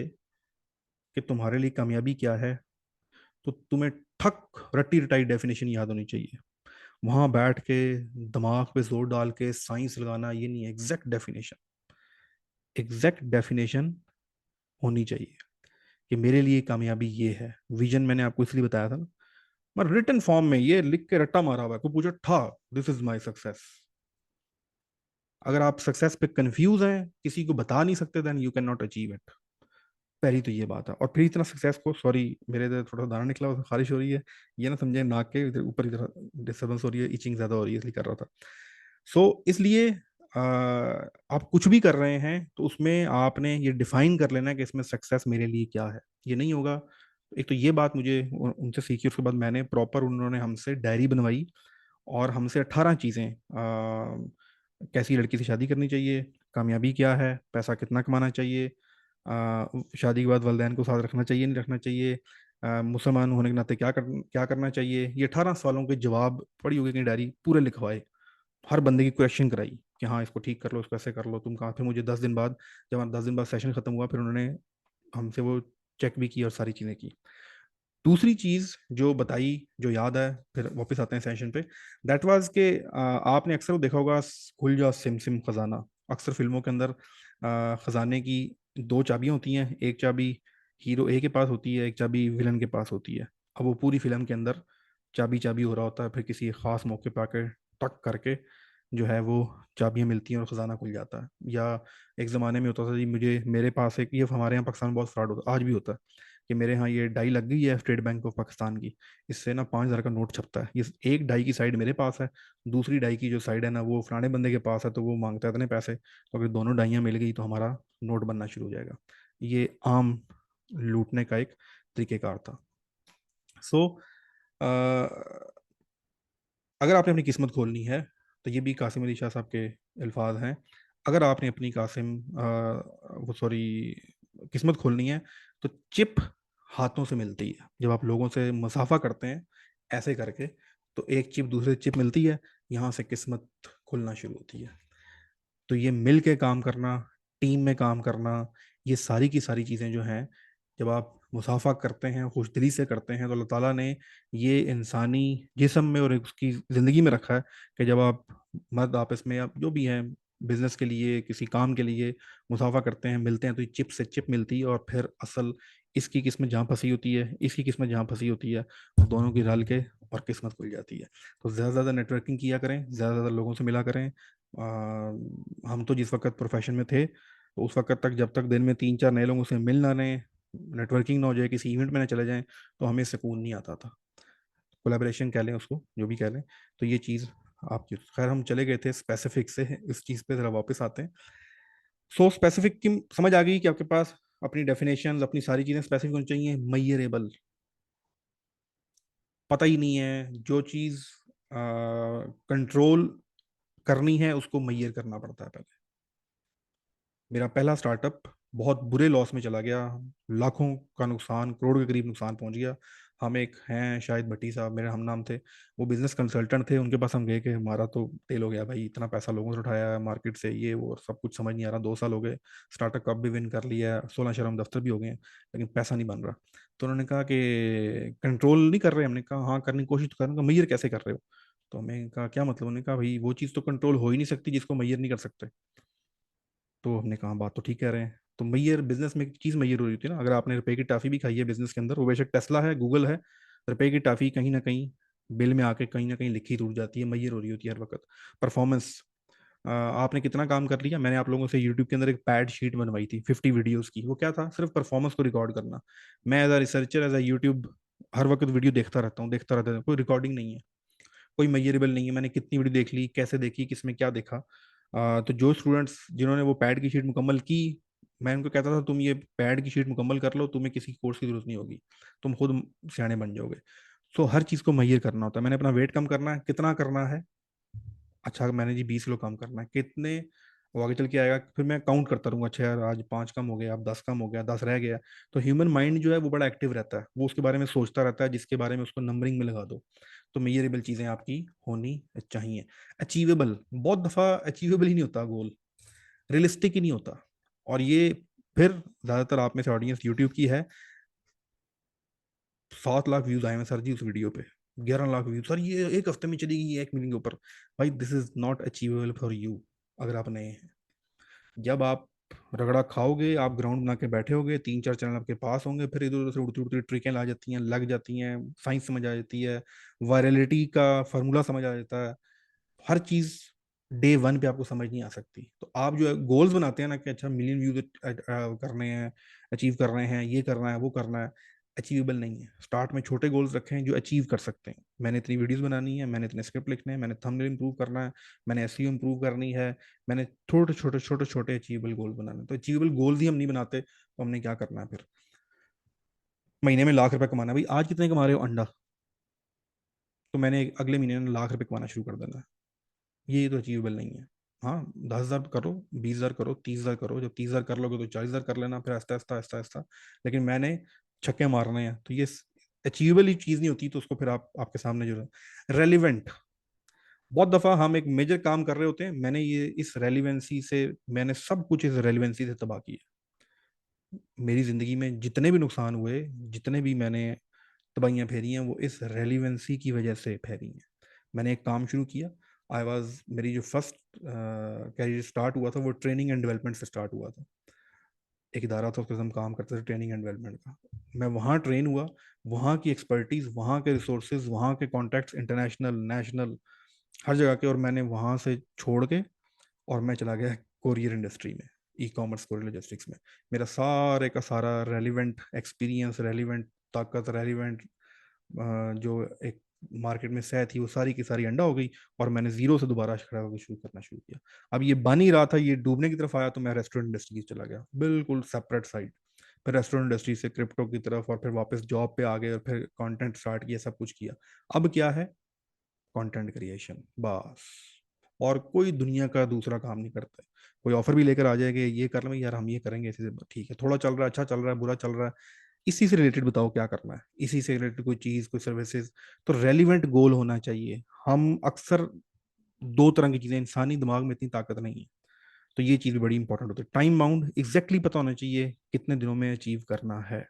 कि तुम्हारे लिए कामयाबी क्या है, तो तुम्हें ठक रट्टी रटाई डेफिनेशन याद होनी चाहिए। वहां बैठ के दिमाग पे जोर डाल के साइंस लगाना ये नहीं है। एग्जैक्ट डेफिनेशन होनी चाहिए कि मेरे लिए कामयाबी ये है। विजन मैंने आपको इसलिए बताया था ना, मैं रिटन फॉर्म में ये लिख के रट्टा मारा हुआ है, कोई पूछो था दिस इज माई सक्सेस। अगर आप सक्सेस पे कंफ्यूज हैं, किसी को बता नहीं सकते, then you can not achieve it. पहली तो ये बात है। और फिर इतना सक्सेस को, सॉरी मेरे इधर थोड़ा दाना निकला हुआ था, खारिश हो रही है, ये ना समझे नाक के इधर ऊपर इधर डिस्टर्बेंस हो रही है, इचिंग ज्यादा हो रही है, इसलिए कर रहा था। इसलिए आप कुछ भी कर रहे हैं तो उसमें आपने ये डिफाइन कर लेना है कि इसमें सक्सेस मेरे लिए क्या है। ये नहीं होगा। एक तो ये बात मुझे उनसे सीखी, उसके बाद मैंने प्रॉपर, उन्होंने हमसे डायरी बनवाई और हमसे 18 चीज़ें, कैसी लड़की से शादी करनी चाहिए, कामयाबी क्या है, पैसा कितना कमाना चाहिए, शादी के बाद वालिदैन को साथ रखना चाहिए नहीं रखना चाहिए, मुसलमान होने के नाते क्या करना चाहिए, ये 18 सवालों के जवाब पड़ी होगी कि डायरी पूरे लिखवाए। हर बंदे की क्वेश्चन कराई कि हाँ इसको ठीक कर लो, इसको ऐसे कर लो, तुम कहाँ। फिर मुझे 10 दिन बाद, जब हमारा 10 दिन बाद सेशन खत्म हुआ, फिर उन्होंने हमसे वो चेक भी की और सारी चीज़ें की। दूसरी चीज़ जो बताई, जो याद है, फिर वापस आते हैं सेशन पे, दैट वाज के आपने अक्सर वो देखा होगा, खुल जा सिम सिम खजाना। अक्सर फिल्मों के अंदर खजाने की दो चाबियां होती हैं, एक चाबी हीरो ए के पास होती है, एक चाबी विलन के पास होती है। अब वो पूरी फिल्म के अंदर चाबी चाबी हो रहा होता है, फिर किसी खास मौके पर आकर टक करके जो है वो चाबियां मिलती हैं और खजाना खुल जाता है। या एक ज़माने में होता था जी, मुझे मेरे पास एक, ये हमारे यहाँ पाकिस्तान में बहुत फ्रॉड होता है, आज भी होता है, कि मेरे यहाँ ये डाई लग गई है स्टेट बैंक ऑफ पाकिस्तान की, इससे ना 5,000 का नोट छपता है, ये एक डाई की साइड मेरे पास है, दूसरी डाई की जो साइड है ना वो फलाने बंदे के पास है, तो वो मांगता है इतने पैसे, तो अगर दोनों डाइयाँ मिल गई तो हमारा नोट बनना शुरू हो जाएगा। ये आम लूटने का एक तरीकेकार था। सो अगर आपने अपनी किस्मत खोलनी है, तो ये भी कासिम अली शाह साहब के अल्फाज हैं, अगर आपने अपनी वो सॉरी किस्मत खोलनी है, तो चिप हाथों से मिलती है। जब आप लोगों से मुसाफा करते हैं ऐसे करके, तो एक चिप दूसरे चिप मिलती है, यहाँ से किस्मत खुलना शुरू होती है। तो ये मिल के काम करना, टीम में काम करना, ये सारी की सारी चीज़ें जो हैं, जब आप मुसाफा करते हैं, खुशदिली से करते हैं, तो अल्लाह ताला ने ये इंसानी जिस्म में और उसकी ज़िंदगी में रखा है कि जब आप मर्द आपस में, आप जो भी हैं, बिजनेस के लिए, किसी काम के लिए मुसाफा करते हैं, मिलते हैं, तो ये चिप से चिप मिलती है, और फिर असल इसकी किस्मत जहाँ फंसी होती है, इसकी किस्मत जहाँ फंसी होती है, वो दोनों की रल के और किस्मत खुल जाती है। तो ज़्यादा से ज़्यादा नेटवर्किंग किया करें, ज़्यादा से ज़्यादा लोगों से मिला करें। हम तो जिस वक्त प्रोफेशन में थे, तो उस वक्त तक जब तक दिन में 3-4 नए लोगों से मिल ना रहे, नेटवर्किंग ना हो जाए, किसी इवेंट में ना चले जाएं, तो हमें सुकून नहीं आता था। कोलैबोरेशन कह लें उसको, जो भी कह लें, तो ये चीज़ आपकी, खैर हम चले गए थे स्पेसिफिक से, इस चीज़ पे ज़रा वापस आते हैं। सो स्पेसिफिक की समझ आ गई कि आपके पास अपनी डेफिनेशन, अपनी सारी चीज़ें स्पेसिफिक होनी चाहिए। मैयरेबल, पता ही नहीं है, जो चीज़ कंट्रोल करनी है उसको मैयर करना पड़ता है पहले। मेरा पहला स्टार्टअप बहुत बुरे लॉस में चला गया, लाखों का नुकसान, करोड़ के करीब नुकसान पहुंच गया। हम एक हैं शायद भट्टी साहब, मेरे हम नाम थे, वो बिजनेस कंसल्टेंट थे, उनके पास हम गए कि हमारा तो तेल हो गया भाई, इतना पैसा लोगों से उठाया है मार्केट से, ये वो सब कुछ समझ नहीं आ रहा, 2 साल हो गए, स्टार्टअप कब भी विन कर लिया है, 16 शर्म दफ्तर भी हो गए हैं, लेकिन पैसा नहीं बन रहा। तो उन्होंने कहा कि कंट्रोल नहीं कर रहे। हमने कहा हाँ करने की कोशिश तो कर रहे हो, मैयर कैसे कर रहे हो? तो हमें कहा क्या मतलब? उन्होंने कहा भाई वो चीज़ तो कंट्रोल हो ही नहीं सकती जिसको मैयर नहीं कर सकते। तो हमने कहा बात तो ठीक कह रहे हैं। तो मैयर बिजनेस में एक चीज़ मैयर हो रही थी ना, अगर आपने रुपए की टाफी भी खाई है बिजनेस के अंदर, वो बेशक टेस्ला है, गूगल है, रुपए की टाफी कहीं ना कहीं बिल में आके कहीं ना कहीं लिखी टूट जाती है, मैयर हो रही होती है हर वक्त। परफॉर्मेंस, आपने कितना काम कर लिया। मैंने आप लोगों से यूट्यूब के अंदर एक पैड शीट बनवाई थी 50 वीडियोस की, वो क्या था? सिर्फ परफॉर्मेंस को रिकॉर्ड करना। मैं as a researcher, as a YouTube हर वक्त वीडियो देखता रहता हूँ, देखता रहता हूँ, कोई रिकॉर्डिंग नहीं है, कोई मैयरेबल नहीं है, मैंने कितनी वीडियो देख ली, कैसे देखी, किसमें क्या देखा। तो जो स्टूडेंट्स जिन्होंने वो पैड की शीट मुकम्मल की, मैं उनको कहता था तुम ये पैड की शीट मुकम्मल कर लो, तुम्हें किसी कोर्स की जरूरत नहीं होगी, तुम खुद सियाने बन जाओगे। सो हर चीज़ को मैयर करना होता है। मैंने अपना वेट कम करना है, कितना करना है? अच्छा मैंने जी 20 किलो कम करना है, कितने? वो आगे चल के आएगा, फिर मैं काउंट करता रहूंगा, अच्छा यार आज 5 कम हो गया, अब 10 कम हो गया, 10 रह गया। तो ह्यूमन माइंड जो है वो बड़ा एक्टिव रहता है, वो उसके बारे में सोचता रहता है, जिसके बारे में उसको नंबरिंग में लगा दो। तो मेजरेबल चीज़ें आपकी होनी चाहिए। अचीवेबल, बहुत दफ़ा अचीवेबल ही नहीं होता गोल, रियलिस्टिक ही नहीं होता। और ये फिर ज़्यादातर आप में से ऑडियंस यूट्यूब की है। 7 लाख व्यूज आए हैं सर जी उस वीडियो पे, 11 लाख व्यूज सर, ये एक हफ्ते में चली गई है 1 मिलियन के ऊपर। भाई this is not achievable for you, अगर आप नए हैं। जब आप रगड़ा खाओगे, आप ग्राउंड बना के बैठे होगे, 3-4 चैनल आपके पास होंगे, फिर इधर उधर से उड़ती उड़ती ट्रिकें ला जाती हैं, लग जाती हैं, साइंस समझ आ जाती है, वायरलिटी का फार्मूला समझ आ जाता है, हर चीज डे वन पे आपको समझ नहीं आ सकती। तो आप जो है गोल्स बनाते हैं ना कि अच्छा मिलियन व्यूज करने हैं, अचीव कर रहे हैं, ये करना है, वो करना है, अचीवेबल नहीं है। स्टार्ट में छोटे गोल्स रखें जो अचीव कर सकते हैं। मैंने इतनी वीडियोस बनानी है, मैंने इतने स्क्रिप्ट लिखने हैं, मैंने थंबनेल इंप्रूव करना है, मैंने एसईओ इंप्रूव करनी है, मैंने छोटे छोटे छोटे छोटे अचीवेबल गोल बनाने हैं। तो अचीवेबल गोल्स ही हम नहीं बनाते, तो हमने क्या करना है फिर? महीने में लाख रुपए कमाना है, भाई आज कितने कमा रहे हो अंडा, तो मैंने अगले महीने में लाख रुपए कमाना शुरू कर देना है। ये तो अचीवेबल नहीं है। हाँ 10,000 करो, 20,000 करो, 30,000 करो, जब 30,000 कर लोगे तो 40,000 कर लेना, फिर आस्ता आस्ता आस्ता आस्ता। लेकिन मैंने छक्के मारने हैं, तो ये अचीवेबल ही चीज़ नहीं होती, तो उसको फिर आप आपके सामने जो है रेलिवेंट। बहुत दफ़ा हम एक मेजर काम कर रहे होते हैं, मैंने ये इस रेलिवेंसी से, मैंने सब कुछ इस रेलिवेंसी से तबाह किया। मेरी ज़िंदगी में जितने भी नुकसान हुए, जितने भी मैंने तबाहियाँ फेरी हैं, वो इस रेलिवेंसी की वजह से फेरी हैं। मैंने एक काम शुरू किया। मेरी जो फर्स्ट कैरियर स्टार्ट हुआ था वो ट्रेनिंग एंड डेवलपमेंट से स्टार्ट हुआ था। एक इदारा था, उसके हम काम करते थे ट्रेनिंग एंड डेवलपमेंट का। मैं वहाँ ट्रेन हुआ, वहाँ की एक्सपर्टीज़, वहाँ के रिसोर्सेज, वहाँ के कॉन्टैक्ट्स, इंटरनेशनल नेशनल हर जगह के, और मैंने वहाँ से छोड़ के और मैं चला गया कोरियर इंडस्ट्री में, ई कॉमर्स कोरियर लॉजिस्टिक्स में। मेरा सारे का सारा रेलिवेंट एक्सपीरियंस, रेलिवेंट ताकत, रेलिवेंट जो एक मार्केट में सह थी, वो सारी की सारी अंडा हो गई, और मैंने जीरो से दोबारा खड़ा होकर शुरू करना शुरू किया। अब ये बन ही रहा था, ये डूबने की तरफ आया, तो मैं रेस्टोरेंट इंडस्ट्री की चला गया, बिल्कुल सेपरेट साइड। फिर रेस्टोरेंट इंडस्ट्री से क्रिप्टो की तरफ, और फिर वापस जॉब पे आ गए, और फिर कंटेंट स्टार्ट किया, सब कुछ किया। अब क्या है? कंटेंट क्रिएशन, बस। और कोई दुनिया का दूसरा काम नहीं करता है। कोई ऑफर भी लेकर आ जाएगा, ये कर लेंगे यार, हम ये करेंगे इसी से, ठीक है, थोड़ा चल रहा है, अच्छा चल रहा है, बुरा चल रहा है, इसी से रिलेटेड बताओ क्या करना है, इसी से रिलेटेड कोई चीज, कोई सर्विसेज। तो रेलिवेंट गोल होना चाहिए। हम अक्सर दो तरह की चीजें, इंसानी दिमाग में इतनी ताकत नहीं है, तो ये चीज भी बड़ी इंपॉर्टेंट होती है। टाइम बाउंड एग्जैक्टली पता होना चाहिए कितने दिनों में अचीव करना है।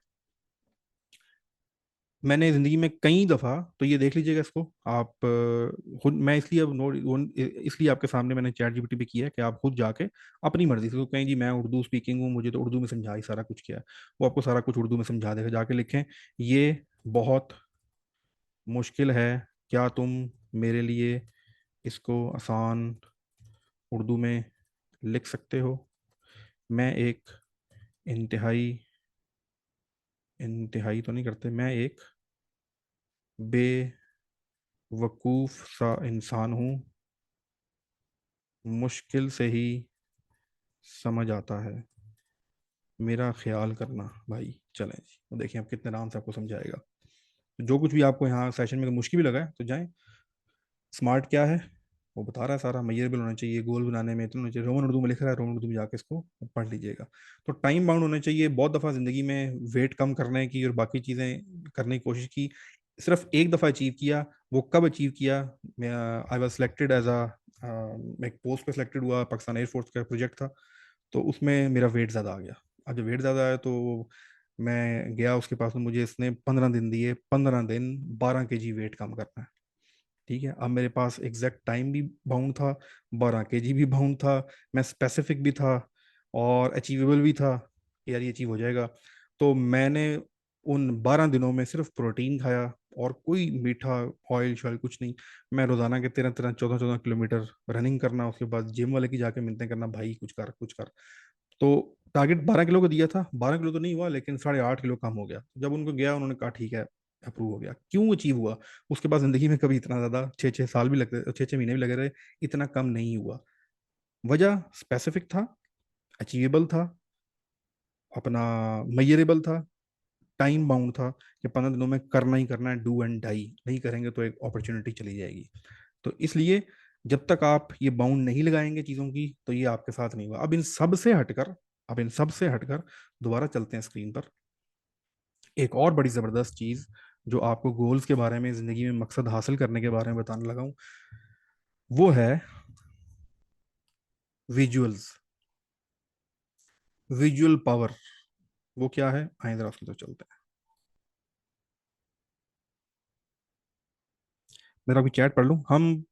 मैंने जिंदगी में कई दफा, तो ये देख लीजिएगा इसको आप खुद, मैं इसलिए अब नोट इसलिए आपके सामने मैंने चैट जीपीटी पे किया है कि आप खुद जाके अपनी मर्जी से, तो कहीं जी मैं उर्दू स्पीकिंग हूँ, मुझे तो उर्दू में समझा ही सारा कुछ किया है, वो आपको सारा कुछ उर्दू में समझा देगा, जाके लिखें। ये बहुत मुश्किल है, क्या तुम मेरे लिए इसको आसान उर्दू में लिख सकते हो? मैं एक इंतहाई, इंतहाई तो नहीं करते, मैं एक बेवकूफ़ सा इंसान हूँ, मुश्किल से ही समझ आता है, मेरा ख्याल करना भाई। चलें जी, तो देखिए आप कितने आराम से आपको समझाएगा। तो जो कुछ भी आपको यहाँ सेशन में मुश्किल भी लगा है, तो जाएं। स्मार्ट क्या है वो बता रहा है सारा, मेजरेबल होना चाहिए, गोल बनाने में इतना होना चाहिए, रोमन उर्दू में लिख रहा है, रोमन उर्दू में जाके इसको पढ़ लीजिएगा। तो टाइम बाउंड होना चाहिए। बहुत दफ़ा ज़िंदगी में वेट कम करने की और बाकी चीज़ें करने की कोशिश की, सिर्फ एक दफ़ा अचीव किया। वो कब अचीव किया? I was selected as a, मैं एक पोस्ट पे सिलेक्टेड हुआ, पाकिस्तान एयरफोर्स का प्रोजेक्ट था, तो उसमें मेरा वेट ज़्यादा आ गया। अब जब वेट ज़्यादा आया तो मैं गया उसके पास, में मुझे इसने 15 दिन दिए, 15 दिन 12 kg वेट कम करना है। ठीक है, अब मेरे पास एग्जैक्ट टाइम भी बाउंड था, 12 kg भी बाउंड था, मैं स्पेसिफिक भी था, और अचीवेबल भी था कि यार ये अचीव हो जाएगा। तो मैंने उन 12 दिनों में सिर्फ प्रोटीन खाया, और कोई मीठा ऑयल शॉयल कुछ नहीं। मैं रोजाना के 13-13, 14-14 किलोमीटर रनिंग करना, उसके बाद जिम वाले की जाके मिलते करना, भाई कुछ कर कुछ कर। तो टारगेट 12 किलो का दिया था, 12 किलो तो नहीं हुआ, लेकिन 8.5 किलो कम हो गया। जब उनको गया, उन्होंने कहा ठीक है, अप्रूव हो गया। क्यों अचीव हुआ? उसके बाद जिंदगी में कभी इतना ज्यादा 6-6 साल भी लगते, 6-6 महीने भी लगे रहे, इतना कम नहीं हुआ। वजह स्पेसिफिक था, अचीवेबल था, अपना मेजरेबल था, टाइम बाउंड था कि 15 दिनों में करना ही करना है, डू एंड डाई। नहीं करेंगे तो एक अपॉर्चुनिटी चली जाएगी। तो इसलिए जब तक आप ये बाउंड नहीं लगाएंगे चीज़ों की, तो ये आपके साथ नहीं हुआ। अब इन सब से हटकर दोबारा चलते हैं स्क्रीन पर। एक और बड़ी ज़बरदस्त चीज़ जो आपको गोल्स के बारे में, ज़िंदगी में मकसद हासिल करने के बारे में बताने लगा हूँ, वो है विजुअल्स, विजुअल पावर। वो क्या है, आइए जरा उसकी तरफ चलते हैं। मेरा अभी चैट पढ़ लूँ। हम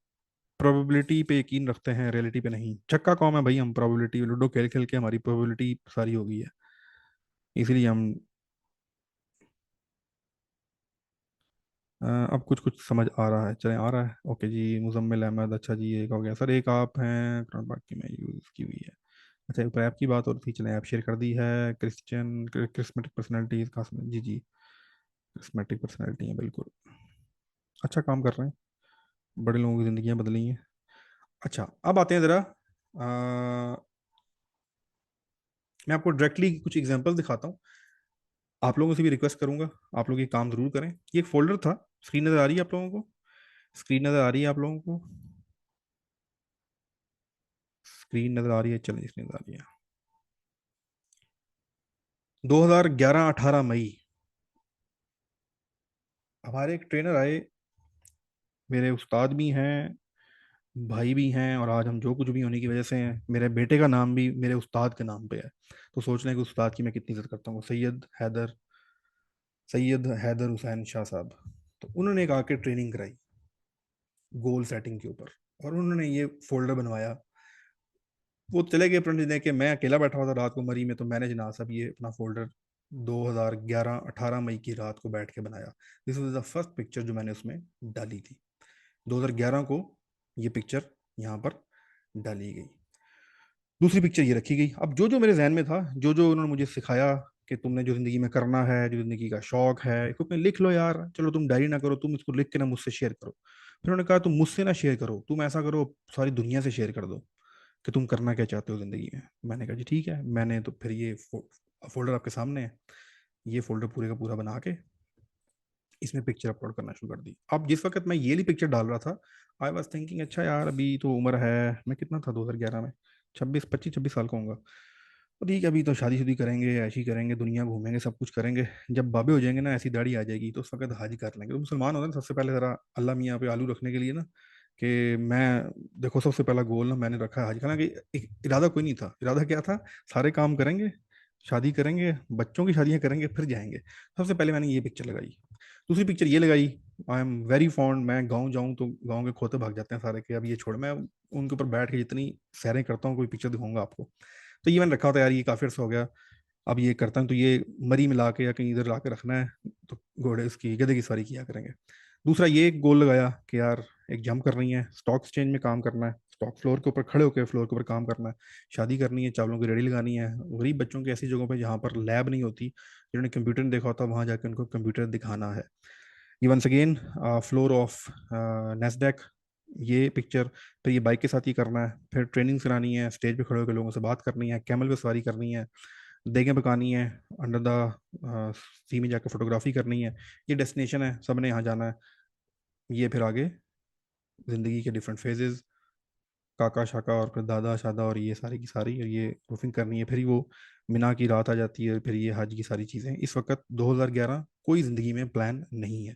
प्रोबेबिलिटी पे यकीन रखते हैं, रियलिटी पे नहीं। चक्का कौम है भाई, हम प्रोबेबिलिटी लूडो खेल खेल के हमारी प्रोबेबिलिटी सारी हो गई है, इसीलिए हम अब कुछ कुछ समझ आ रहा है, चले आ रहा है। ओके जी, मुजम्मिल अहमद, अच्छा जी, एक हो गया सर, एक आप हैं, बाकी में यूज़ की हुई है। अच्छा, ऊपर ऐप की बात हो रही थी, चलें ऐप शेयर कर दी है। क्रिश्चियन क्रिस्मेटिक पर्सनैलिटीज खास में, जी जी, क्रिस्मेटिक पर्सनैलिटी है बिल्कुल, अच्छा काम कर रहे हैं, बड़े लोगों की ज़िंदगियाँ बदली हैं। अच्छा, अब आते हैं ज़रा, मैं आपको डायरेक्टली कुछ एग्जांपल दिखाता हूँ। आप लोगों से भी रिक्वेस्ट करूंगा, आप लोग ये काम जरूर करें। ये एक फोल्डर था, स्क्रीन नज़र आ रही है आप लोगों को? स्क्रीन नज़र आ रही है आप लोगों को? स्क्रीन नज़र आ रही है, चलिए स्क्रीन नज़र आ रही है। 2011-18 मई, हमारे एक ट्रेनर आए, मेरे उस्ताद भी हैं, भाई भी हैं, और आज हम जो कुछ भी होने की वजह से हैं, मेरे बेटे का नाम भी मेरे उस्ताद के नाम पे है। तो सोच लें कि उस्ताद की मैं कितनी इज्जत करता हूँ, सैयद हैदर हुसैन शाह साहब। तो उन्होंने एक आके ट्रेनिंग कराई गोल सेटिंग के ऊपर, और उन्होंने ये फोल्डर बनवाया। वो चले गए प्रणीत लेके, मैं अकेला बैठा हुआ था रात को मरी में, तो मैंने जनाब साहब ये अपना फोल्डर 2011 18 मई की रात को बैठ के बनाया। This was the first picture जो मैंने उसमें डाली थी। 2011 को ये पिक्चर यहाँ पर डाली गई। दूसरी पिक्चर ये रखी गई। अब जो जो मेरे जहन में था, जो जो उन्होंने मुझे सिखाया कि तुमने जो जिंदगी में करना है, जो जिंदगी का शौक है, इसको अपने लिख लो यार, चलो तुम डायरी ना करो, तुम इसको लिख के ना मुझसे शेयर करो। फिर उन्होंने कहा तुम मुझसे ना शेयर करो, तुम ऐसा करो सारी दुनिया से शेयर कर दो कि तुम करना क्या चाहते हो जिंदगी में। मैंने कहा जी ठीक है। मैंने तो फिर ये फोल्डर आपके सामने है, ये फोल्डर पूरे का पूरा बना के इसमें पिक्चर अपलोड करना शुरू कर दी। अब जिस वक्त मैं ये वाली पिक्चर डाल रहा था, आई वॉज थिंकिंग अच्छा यार अभी तो उम्र है, मैं कितना था 2011 में, 26 साल का होऊंगा। तो ठीक है, अभी तो शादी शुदी करेंगे, ऐशी करेंगे, दुनिया घूमेंगे, सब कुछ करेंगे। जब बाबे हो जाएंगे ना, ऐसी दाढ़ी आ जाएगी, तो उस वक्त हाज कर लेंगे। तो मुसलमान होता है ना, सबसे पहले ज़रा अल्लाह मियाँ पे आलू रखने के लिए ना, कि मैं देखो सबसे पहला गोल ना मैंने रखा है हज का, ना कि एक इरादा कोई नहीं था। इरादा क्या था, सारे काम करेंगे, शादी करेंगे, बच्चों की शादियां करेंगे, फिर जाएंगे। सबसे पहले मैंने ये पिक्चर लगाई। दूसरी पिक्चर ये लगाई, आई एम वेरी फॉन्ड, मैं गाँव जाऊँ तो गाँव के खोते भाग जाते हैं सारे के, अब ये छोड़, मैं उनके ऊपर बैठ के जितनी सैरें करता हूँ, कोई पिक्चर दिखाऊंगा आपको। तो ये मैंने रखा होता है यार, ये काफी अर्सा हो गया, अब ये करता हूँ तो ये मरी मिला के या कहीं इधर ला के रखना है, तो घोड़े उसकी गधे की सवारी किया करेंगे। दूसरा ये एक गोल लगाया कि यार एक जंप करनी है, स्टॉक एक्सचेंज में काम करना है, स्टॉक फ्लोर के ऊपर खड़े होकर फ्लोर के ऊपर काम करना है, शादी करनी है, चावलों की रेडी लगानी है, गरीब बच्चों की ऐसी जगहों पे जहाँ पर लैब नहीं होती, जिन्होंने कंप्यूटर नहीं देखा होता, वहाँ जाकर उनको कंप्यूटर दिखाना है। ये once again floor of Nasdaq, ये पिक्चर। फिर ये बाइक के साथ ही करना है, फिर ट्रेनिंग करानी है, स्टेज पे खड़े होकर लोगों से बात करनी है, कैमल पे सवारी करनी है, देखें पकानी है, अंडर द सी में जाकर फोटोग्राफी करनी है। ये डेस्टिनेशन है, सबने यहाँ जाना है। ये फिर आगे जिंदगी के डिफरेंट फेजेस, काका शाका और फिर दादा शादा, और ये सारी की सारी, और ये रूफिंग करनी है, फिर वो मिना की रात आ जाती है, फिर ये हज की सारी चीज़ें। इस वक्त 2011 कोई ज़िंदगी में प्लान नहीं है।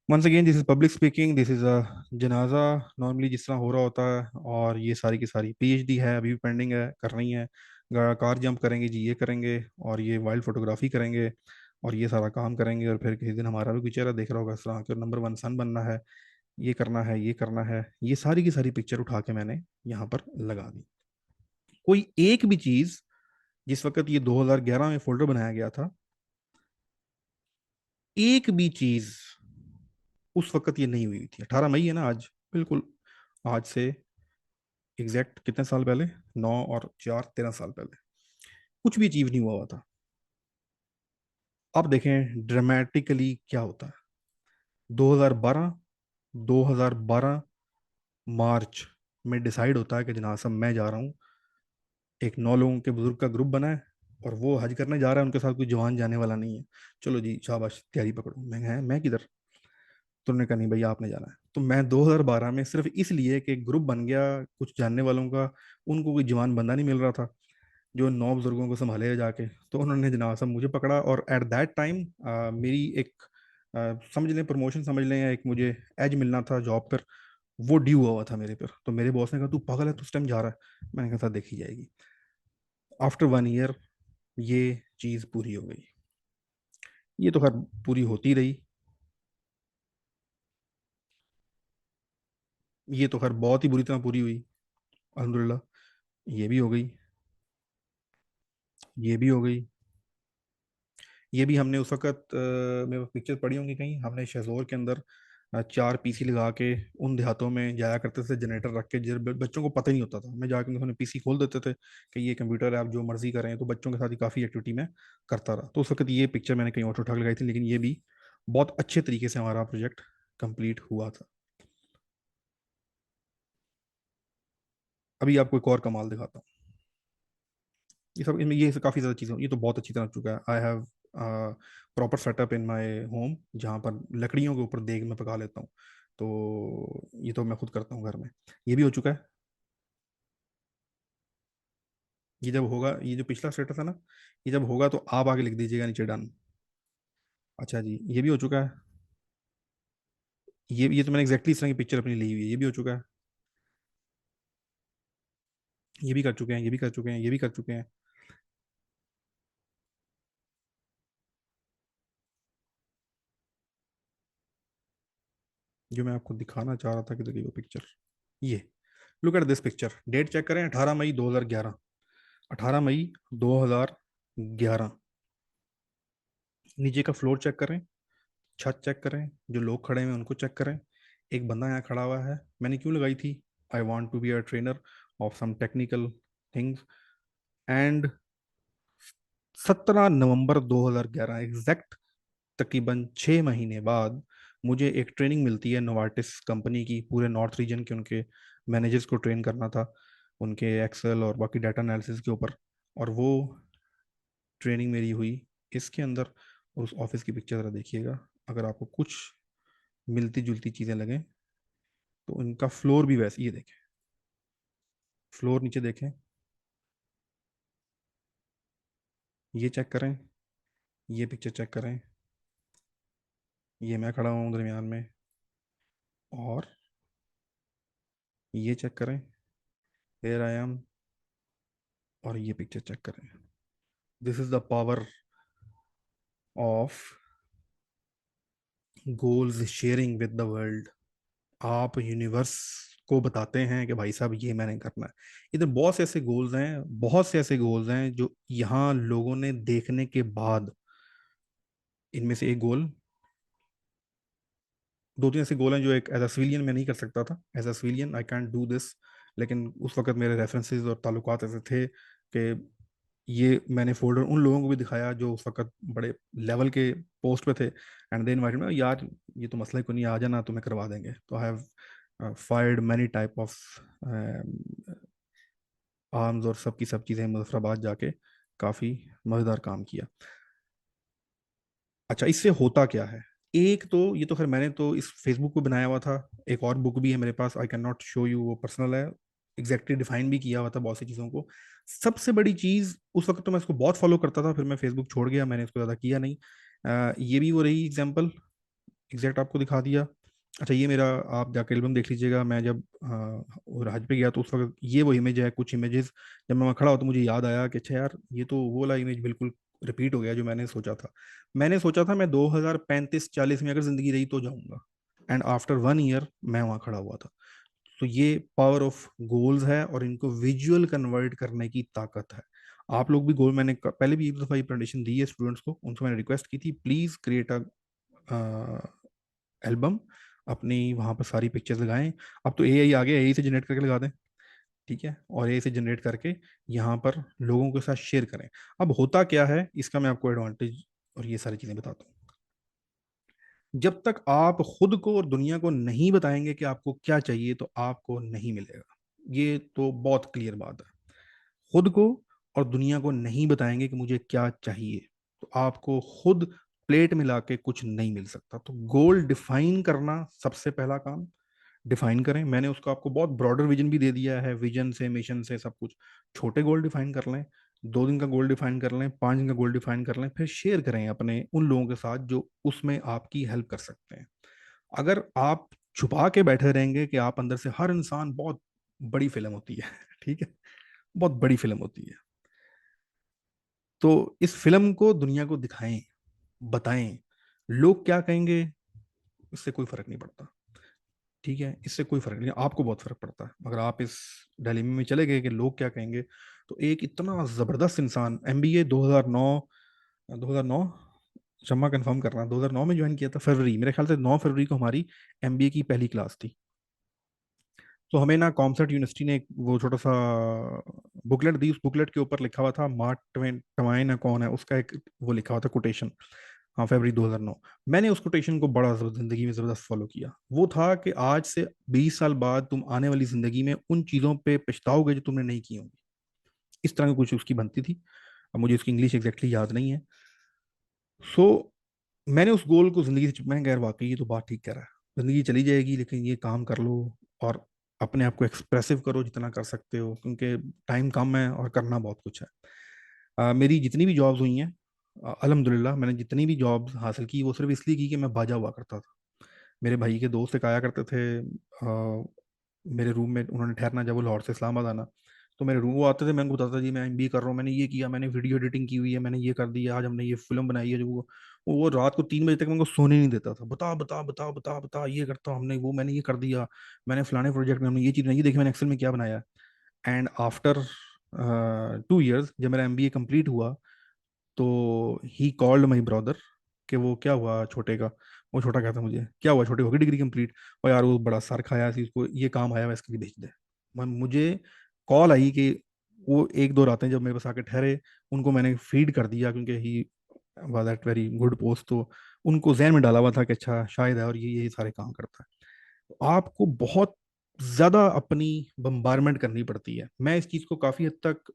Once again this is public speaking, this is a जनाजा नॉर्मली जिस तरह हो रहा होता है। और ये सारी की सारी पीएचडी है, अभी भी पेंडिंग है, करनी है। कार जंप करेंगे जी, ये करेंगे, और ये वाइल्ड फोटोग्राफी करेंगे, और ये सारा काम करेंगे। और फिर किसी दिन हमारा भी कोई चेहरा देख रहा होगा इस तरह के, नंबर वन सन बनना है, ये करना है, ये करना है। ये सारी की सारी पिक्चर उठा के मैंने यहाँ पर लगा दी। कोई एक भी चीज, जिस वक्त ये 2011 में फोल्डर बनाया गया था, एक भी चीज उस वक्त ये नहीं हुई थी। 18 मई है ना आज, बिल्कुल आज से एग्जैक्ट कितने साल पहले, 9 और 4 13 साल पहले कुछ भी अचीव नहीं हुआ हुआ था। अब देखें ड्रामेटिकली क्या होता है। 2012 2012 मार्च में डिसाइड होता है कि जनाब साहब मैं जा रहा हूँ, एक 9 लोगों के बुजुर्ग का ग्रुप बना है, और वो हज करने जा रहा है, उनके साथ कोई जवान जाने वाला नहीं है। चलो जी शाबाश, तैयारी पकड़ो। मैं किधर? तो उन्होंने कहा नहीं भैया आपने जाना है। तो मैं 2012 में सिर्फ इसलिए कि ग्रुप बन गया कुछ जानने वालों का, उनको कोई जवान बंदा नहीं मिल रहा था जो 9 बुजुर्गों को संभाले जाके, तो उन्होंने जनाब साहब मुझे पकड़ा। और एट दैट टाइम मेरी एक समझ लें प्रमोशन समझ लें, या एक मुझे एज मिलना था जॉब पर, वो ड्यू हुआ था मेरे पर। तो मेरे बॉस ने कहा तू पागल है, तू उस टाइम जा रहा है? मैंने कहा था देखी जाएगी। आफ्टर 1 ईयर ये चीज़ पूरी हो गई। ये तो खैर पूरी होती रही, ये तो खैर बहुत ही बुरी तरह पूरी हुई, अल्हम्दुलिल्लाह। ये भी हो गई, ये भी हो गई। ये भी हमने उस वक्त मेरे पिक्चर पड़ी होंगी कहीं, हमने शहजोर के अंदर 4 पीसी लगा के उन देहातों में जाया करते थे, जनरेटर रख के, बच्चों को पता ही नहीं होता था। मैं जाके उन्होंने पीसी खोल देते थे कि ये कंप्यूटर है, आप जो मर्जी करें। तो बच्चों के साथ ही काफ़ी एक्टिविटी में करता रहा। तो उस वक्त ये पिक्चर मैंने कहीं और उठा के लगाई थी, लेकिन ये भी बहुत अच्छे तरीके से हमारा प्रोजेक्ट कंप्लीट हुआ था। अभी आपको एक और कमाल दिखाता हूँ। ये सब इनमें ये काफ़ी ज़्यादा चीज़ें, ये तो बहुत अच्छी तरह चुका है। I have proper setup in my home, जहाँ पर लकड़ियों के ऊपर देग में पका लेता हूँ। तो ये तो मैं खुद करता हूँ घर में। ये भी हो चुका है। ये जब होगा, ये जो पिछला स्टेटस है ना, ये जब होगा तो आप आगे लिख दीजिएगा नीचे डन। अच्छा जी, ये भी हो चुका है। ये तो मैंने एग्जैक्टली इस तरह की पिक्चर अपनी ली हुई है, ये भी हो चुका है। ये भी कर चुके हैं, ये भी कर चुके हैं, ये भी कर चुके हैं। जो मैं आपको दिखाना चाह रहा था कि देखिए वो पिक्चर, ये look at this picture. Date check करें, 18 मई 2011। 18 मई 2011। नीचे का फ्लोर चेक करें, छत चेक करें, जो लोग खड़े हैं उनको चेक करें। एक बंदा यहाँ खड़ा हुआ है। मैंने क्यों लगाई थी? I want to be a trainer of some technical things. And 17 November 2011 exact, तकरीबन 6 महीने बाद मुझे एक ट्रेनिंग मिलती है नोवार्टिस कंपनी की। पूरे नॉर्थ रीजन के उनके मैनेजर्स को ट्रेन करना था, उनके एक्सेल और बाकी डाटा एनालिसिस के ऊपर। और वो ट्रेनिंग मेरी हुई इसके अंदर। और उस ऑफिस की पिक्चर ज़रा देखिएगा, अगर आपको कुछ मिलती जुलती चीज़ें लगें तो इनका फ्लोर भी वैसे, ये देखें फ्लोर, नीचे देखें, ये चेक करें, ये पिक्चर चेक करें, ये मैं खड़ा हूँ दरमियान में, और ये चेक करें, हेयर आई एम, और ये पिक्चर चेक करें। This is the power of goals sharing with the world. आप यूनिवर्स को बताते हैं कि भाई साहब ये मैंने करना है। इधर बहुत से ऐसे गोल्स हैं, बहुत से ऐसे गोल्स हैं जो यहाँ लोगों ने देखने के बाद, इनमें से एक गोल, दो तीन ऐसे गोल हैं जो एक एज अ सिविलियन मैं नहीं कर सकता था। As a civilian I can't do this. लेकिन उस वक्त मेरे रेफरेंसेस और ताल्लुकात ऐसे थे कि ये मैंने फोल्डर उन लोगों को भी दिखाया जो उस वक्त बड़े लेवल के पोस्ट पे थे, एंड दे इनवाइटेड मी, यार ये तो मसला ही कोई नहीं, आ जाना, तुम्हें करवा देंगे। तो I have fired many type of arms और सब की सब चीज़ें, मुजफ्फराबाद जाके काफ़ी मज़ेदार काम किया। अच्छा, इससे होता क्या है? एक तो ये तो खैर मैंने तो इस फेसबुक पे बनाया हुआ था। एक और बुक भी है मेरे पास, आई कैन नॉट शो यू, वो पर्सनल है। एग्जैक्टली डिफाइन भी किया हुआ था बहुत सी चीज़ों को। सबसे बड़ी चीज़, उस वक्त तो मैं इसको बहुत फॉलो करता था, फिर मैं फेसबुक छोड़ गया, मैंने इसको ज़्यादा किया नहीं। ये भी वो रही एग्जाम्पल, एग्जैक्ट आपको दिखा दिया। अच्छा, ये मेरा, आप जाकर एल्बम देख लीजिएगा। मैं जब और हज पे गया तो उस वक्त ये वो इमेज है, कुछ इमेजेस जब मैं वहाँ खड़ा हो तो मुझे याद आया कि अच्छा यार, ये तो वो वाला इमेज बिल्कुल रिपीट हो गया जो मैंने सोचा था। मैंने सोचा था मैं 2035-40 में अगर जिंदगी रही तो जाऊंगा, एंड आफ्टर 1 ईयर मैं वहाँ खड़ा हुआ था। तो ये पावर ऑफ गोल्स है, और इनको विजुअल कन्वर्ट करने की ताकत है। आप लोग भी गोल, मैंने पहले भी एक दफ़ा ये प्रेजेंटेशन दी है स्टूडेंट्स को, उनसे मैंने रिक्वेस्ट की थी प्लीज़ क्रिएट अ एल्बम, अपनी वहाँ पर सारी पिक्चर्स लगाएं। अब तो एआई आ गया, एआई से जनरेट करके लगा दें, ठीक है, और एआई से जनरेट करके यहाँ पर लोगों के साथ शेयर करें। अब होता क्या है इसका, मैं आपको एडवांटेज और ये सारी चीज़ें बताता हूँ। जब तक आप खुद को और दुनिया को नहीं बताएंगे कि आपको क्या चाहिए, तो आपको नहीं मिलेगा। ये तो बहुत क्लियर बात है। खुद को और दुनिया को नहीं बताएंगे कि मुझे क्या चाहिए, तो आपको खुद प्लेट मिला के कुछ नहीं मिल सकता। तो गोल डिफाइन करना सबसे पहला काम। डिफाइन करें, मैंने उसको आपको बहुत ब्रॉडर विजन भी दे दिया है, विजन से, मिशन से, सब कुछ। छोटे गोल डिफाइन कर लें, 2 दिन का गोल डिफाइन कर लें, 5 दिन का गोल डिफाइन कर लें, फिर शेयर करें अपने उन लोगों के साथ जो उसमें आपकी हेल्प कर सकते हैं। अगर आप छुपा के बैठे रहेंगे कि आप अंदर से, हर इंसान बहुत बड़ी फिल्म होती है ठीक है, बहुत बड़ी फिल्म होती है। तो इस फिल्म को दुनिया को दिखाएं, बताएं। लोग क्या कहेंगे इससे कोई फर्क नहीं पड़ता, ठीक है, इससे कोई फर्क नहीं, आपको बहुत फर्क पड़ता है। अगर आप इस डायलेमा में चले गए कि लोग क्या कहेंगे, तो एक इतना जबरदस्त इंसान, एमबीए 2009, 2009, जमा कंफर्म करना, 2009 में ज्वाइन किया था, फरवरी, मेरे ख्याल से 9 फरवरी को हमारी एमबीए की पहली क्लास थी। तो हमें ना कॉमसर्ट यूनिवर्सिटी ने एक वो छोटा सा बुकलेट दी, उस बुकलेट के ऊपर लिखा हुआ था मार्क ट्वेन, टवाइन है कौन है, उसका एक वो लिखा हुआ था कोटेशन। हाँ, फरवरी 2009। मैंने उस कोटेशन को बड़ा जिंदगी में ज़बरदस्त फॉलो किया। वो था कि आज से 20 साल बाद तुम आने वाली जिंदगी में उन चीज़ों पे पछताओगे जो तुमने नहीं की होंगी। इस तरह की कुछ उसकी बनती थी। अब मुझे उसकी इंग्लिश एग्जैक्टली याद नहीं है। सो मैंने उस गोल को जिंदगी से, मैं गैर वाकई ये तो बात ठीक कह रहा है, जिंदगी चली जाएगी लेकिन ये काम कर लो, और अपने आप को एक्सप्रेसिव करो जितना कर सकते हो, क्योंकि टाइम कम है और करना बहुत कुछ है। मेरी जितनी भी जॉब्स हुई हैं, अल्हम्दुलिल्लाह मैंने जितनी भी जॉब्स हासिल की वो सिर्फ इसलिए की कि मैं बाजा हुआ करता था। मेरे भाई के दोस्त एक आया करते थे मेरे रूम में, उन्होंने ठहरना जब वो लाहौर से इस्लामाबाद आना, तो मेरे रूम वो आते थे, मैं उनको बताता था जी मैं एमबीए कर रहा हूँ, मैंने ये किया, मैंने वीडियो एडिटिंग की हुई है, मैंने ये कर दिया, आज हमने ये फिल्म बनाई है। जो वो रात को 3 बजे तक मैं उनको सोने नहीं देता था, बता बता बता बता बता, ये करता हूँ हमने, वो मैंने ये कर दिया, मैंने फलाने प्रोजेक्ट में हमने ये चीज़ बनाई, ये देखी मैंने एक्सेल में क्या बनाया। एंड आफ्टर 2 years जब मेरा एमबीए कंप्लीट हुआ, तो ही कॉल्ड माई ब्रदर कि वो क्या हुआ छोटे का। वो छोटा कहता मुझे, क्या हुआ छोटे, होगी डिग्री कंप्लीट? और यार वो बड़ा सर खाया सी, उसको ये काम आया हुआ है, इसके लिए भेज दे। मुझे कॉल आई कि वो 1-2 रातें जब मेरे पास आके ठहरे, उनको मैंने फीड कर दिया, क्योंकि he was at very good post, तो उनको जहन में डाला हुआ था कि अच्छा शायद है और ये सारे काम करता है। तो आपको बहुत ज्यादा अपनी बम्बारमेंट करनी पड़ती है। मैं इस चीज को काफी हद तक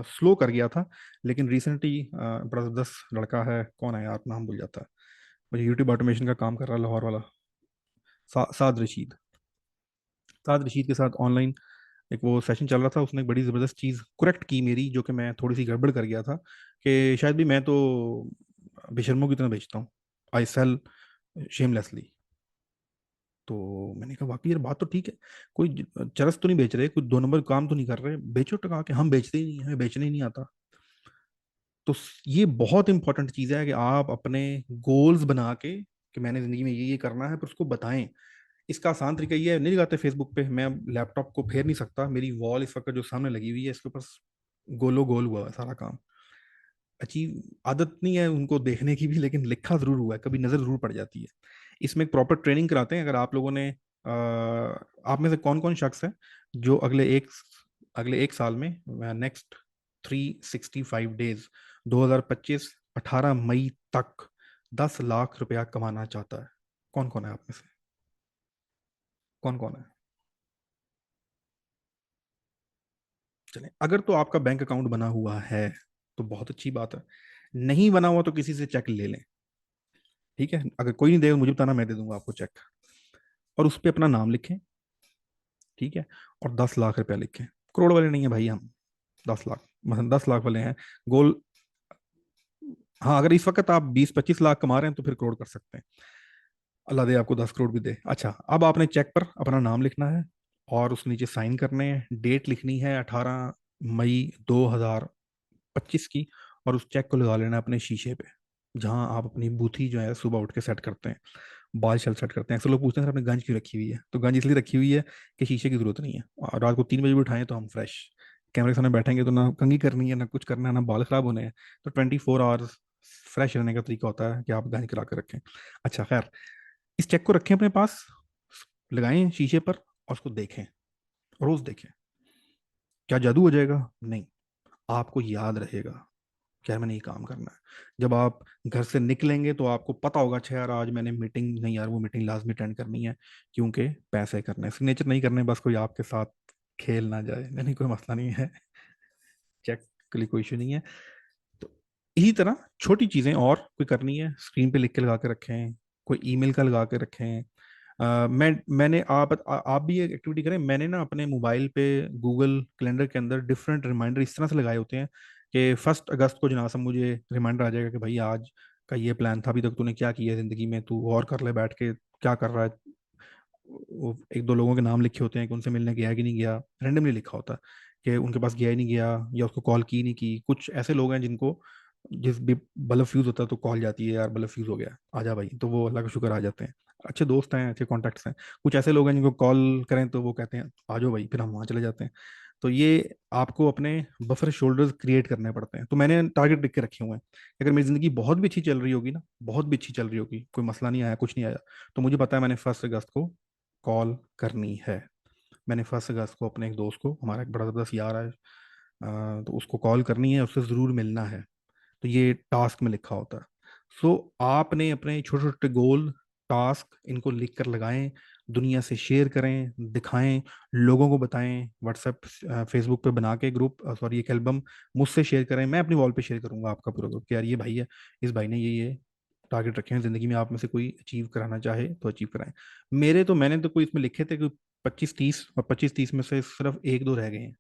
स्लो कर गया था, लेकिन रिसेंटली बड़ा जबरदस्त लड़का है, कौन है यार, नाम भूल जाता है, मुझे यूट्यूब ऑटोमेशन का काम कर रहा है, लाहौर वाला, साद रशीद। साद रशीद के साथ ऑनलाइन एक वो सेशन चल रहा था, उसने एक बड़ी ज़बरदस्त चीज़ करेक्ट की मेरी, जो कि मैं थोड़ी सी गड़बड़ कर गया था, कि शायद भी मैं तो बेशर्मों की तरह बेचता हूँ, आई सेल शेमलेसली। तो मैंने कहा वाकई यार बात तो ठीक है, कोई चरस तो नहीं बेच रहे, कोई 2 नंबर काम तो नहीं कर रहे, बेचो टका के, हम बेचते ही नहीं, हमें बेचने ही नहीं आता। तो ये बहुत इंपॉर्टेंट चीज़ है कि आप अपने गोल्स बना के, कि मैंने ज़िंदगी में ये करना है, पर उसको बताएं। इसका आसान तरीका ये है, नहीं लगाते फेसबुक पे, मैं लैपटॉप को फेर नहीं सकता, मेरी वॉल इस वक्त जो सामने लगी हुई है, इसके ऊपर गोलो गोल हुआ है सारा काम। अचीव आदत नहीं है उनको देखने की भी, लेकिन लिखा जरूर हुआ है, कभी नजर जरूर पड़ जाती है। इसमें एक प्रॉपर ट्रेनिंग कराते हैं। अगर आप लोगों ने आप में से कौन कौन शख्स है जो अगले एक साल में, नेक्स्ट 365 डेज 2025 18 मई तक 10 लाख रुपया कमाना चाहता है? कौन कौन है आप में से, कौन कौन है? चलें, अगर तो आपका बैंक अकाउंट बना हुआ है तो बहुत अच्छी बात है, नहीं बना हुआ तो किसी से चेक ले लें। ठीक है, अगर कोई नहीं देगा मुझे बताना, मैं दे दूंगा आपको चेक, और उस पर अपना नाम लिखें। ठीक है, और 10 लाख रुपया लिखें। करोड़ वाले नहीं है भाई हम, 10 लाख, मतलब 10 लाख वाले हैं गोल। हाँ, अगर इस वक्त आप 20-25 लाख कमा रहे हैं तो फिर करोड़ कर सकते हैं, अल्लाह दे आपको 10 करोड़ भी दे। अच्छा, अब आपने चेक पर अपना नाम लिखना है, और उस नीचे साइन करने हैं, डेट लिखनी है 18 मई 2025 की, और उस चेक को लगा लेना है अपने शीशे पे, जहां आप अपनी बूथी जो है सुबह उठ के सेट करते हैं, बाल शल सेट करते हैं। अक्सर लोग पूछते हैं सर आपने गंज क्यों रखी हुई है, तो गंज इसलिए रखी हुई है कि शीशे की जरूरत नहीं है, और रात को 3 बजे भी उठाएं तो हम फ्रेश, कैमरे के सामने बैठेंगे तो ना कंघी करनी है, ना कुछ करना है, ना बाल खराब होने हैं। तो 24 आवर्स फ्रेश रहने का तरीका होता है कि आप गंज करा कर रखें। अच्छा खैर, इस चेक को रखें अपने पास, लगाएं शीशे पर, और उसको देखें, रोज देखें। क्या जादू हो जाएगा? नहीं, आपको याद रहेगा कि यार मैंने ये काम करना है। जब आप घर से निकलेंगे तो आपको पता होगा, अच्छा यार आज मैंने मीटिंग, नहीं यार वो मीटिंग लाजमी अटेंड करनी है, क्योंकि पैसे करने, सिग्नेचर नहीं करने, बस कोई आपके साथ खेल ना जाए, नहीं कोई मसला नहीं है, चेक के लिए कोई इशू नहीं है। तो इसी तरह छोटी चीजें और कोई करनी है, स्क्रीन पे लिख के लगा के रखें, कोई ईमेल का लगा के रखें। मैंने आप भी एक एक्टिविटी करें, मैंने ना अपने मोबाइल पे गूगल कैलेंडर के अंदर डिफरेंट रिमाइंडर इस तरह से लगाए होते हैं कि 1 अगस्त को जनाब मुझे रिमाइंडर आ जाएगा कि भाई आज का ये प्लान था, अभी तक तूने क्या किया है जिंदगी में, तू और कर ले बैठ के, क्या कर रहा है। वो 1-2 लोगों के नाम लिखे होते हैं कि उनसे मिलने गया कि नहीं गया, रैंडमली लिखा होता है कि उनके पास गया ही नहीं गया, या उसको कॉल की नहीं की। कुछ ऐसे लोग हैं जिनको जिस भी बल्ब फ्यूज होता है तो कॉल जाती है, यार बल्ब फ्यूज हो गया आ जा भाई, तो वो अल्लाह का शुक्र आ जाते हैं, अच्छे दोस्त हैं, अच्छे कॉन्टैक्ट्स हैं। कुछ ऐसे लोग हैं जिनको कॉल करें तो वो कहते हैं आ जाओ भाई, फिर हम वहाँ चले जाते हैं। तो ये आपको अपने बफर शोल्डर्स क्रिएट करने पड़ते हैं। तो मैंने टारगेट लिख के रखे हुए हैं कि अगर मेरी जिंदगी बहुत भी अच्छी चल रही होगी ना, बहुत भी अच्छी चल रही होगी, कोई मसला नहीं आया, कुछ नहीं आया, तो मुझे पता है मैंने 1 अगस्त को कॉल करनी है। मैंने 1 अगस्त को अपने एक दोस्त को, हमारा एक बड़ा ज़बरदस्त यार है, तो उसको कॉल करनी है, उससे ज़रूर मिलना है। तो ये टास्क में लिखा होता है। सो आपने अपने छोटे छोटे गोल, टास्क, इनको लिख कर लगाएं, दुनिया से शेयर करें, दिखाएं, लोगों को बताएं, व्हाट्सएप फेसबुक पे बना के ग्रुप, सॉरी एक एल्बम मुझसे शेयर करें, मैं अपनी वॉल पे शेयर करूंगा आपका पूरा ग्रुप कि यार ये भाई है, इस भाई ने ये टारगेट रखे हैं जिंदगी में, आप में से कोई अचीव कराना चाहे तो अचीव कराएं। मैंने तो कोई इसमें लिखे थे कि 25-30, और 25-30 में से सिर्फ 1-2 रह गए हैं,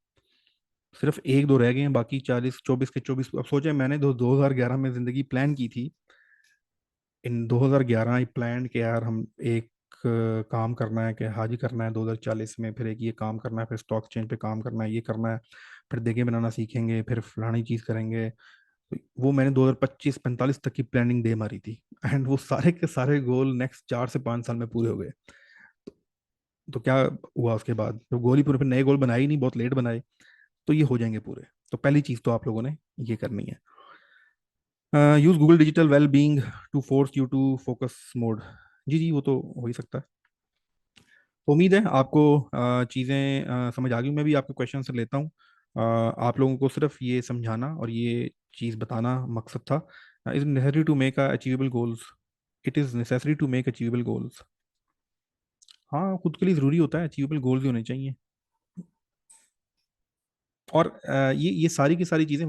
सिर्फ 1-2 रह गए हैं, बाकी 40-24 के 24। अब सोचे मैंने 2011 में जिंदगी प्लान की थी, इन 2011 प्लान के यार हम एक काम करना है कि हाजी करना है 2040 में, फिर एक ये काम करना है, फिर स्टॉक एक्सचेंज पे काम करना है, ये करना है, फिर देगे बनाना सीखेंगे, फिर फलानी चीज़ करेंगे। तो वो मैंने 2025-45 तक की प्लानिंग दे मारी थी। एंड वो सारे के सारे गोल नेक्स्ट 4 से 5 साल में पूरे हो गए। तो क्या हुआ उसके बाद? तो गोल ही पूरे, फिर नए गोल बनाए ही नहीं, बहुत लेट बनाए। तो ये हो जाएंगे पूरे। तो पहली चीज़ तो आप लोगों ने ये करनी है, use Google digital well being to force you to focus mode. जी जी, वो तो हो ही सकता है। तो उम्मीद है आपको चीज़ें समझ आ गई। मैं भी आपके क्वेश्चन से लेता हूँ। आप लोगों को सिर्फ ये समझाना और ये चीज़ बताना मकसद था। Is necessary to make achievable goals. It is necessary to make achievable goals. हाँ, खुद के लिए ज़रूरी होता है, अचीवेबल गोल्स ही होने चाहिए। और ये सारी की सारी चीज़ें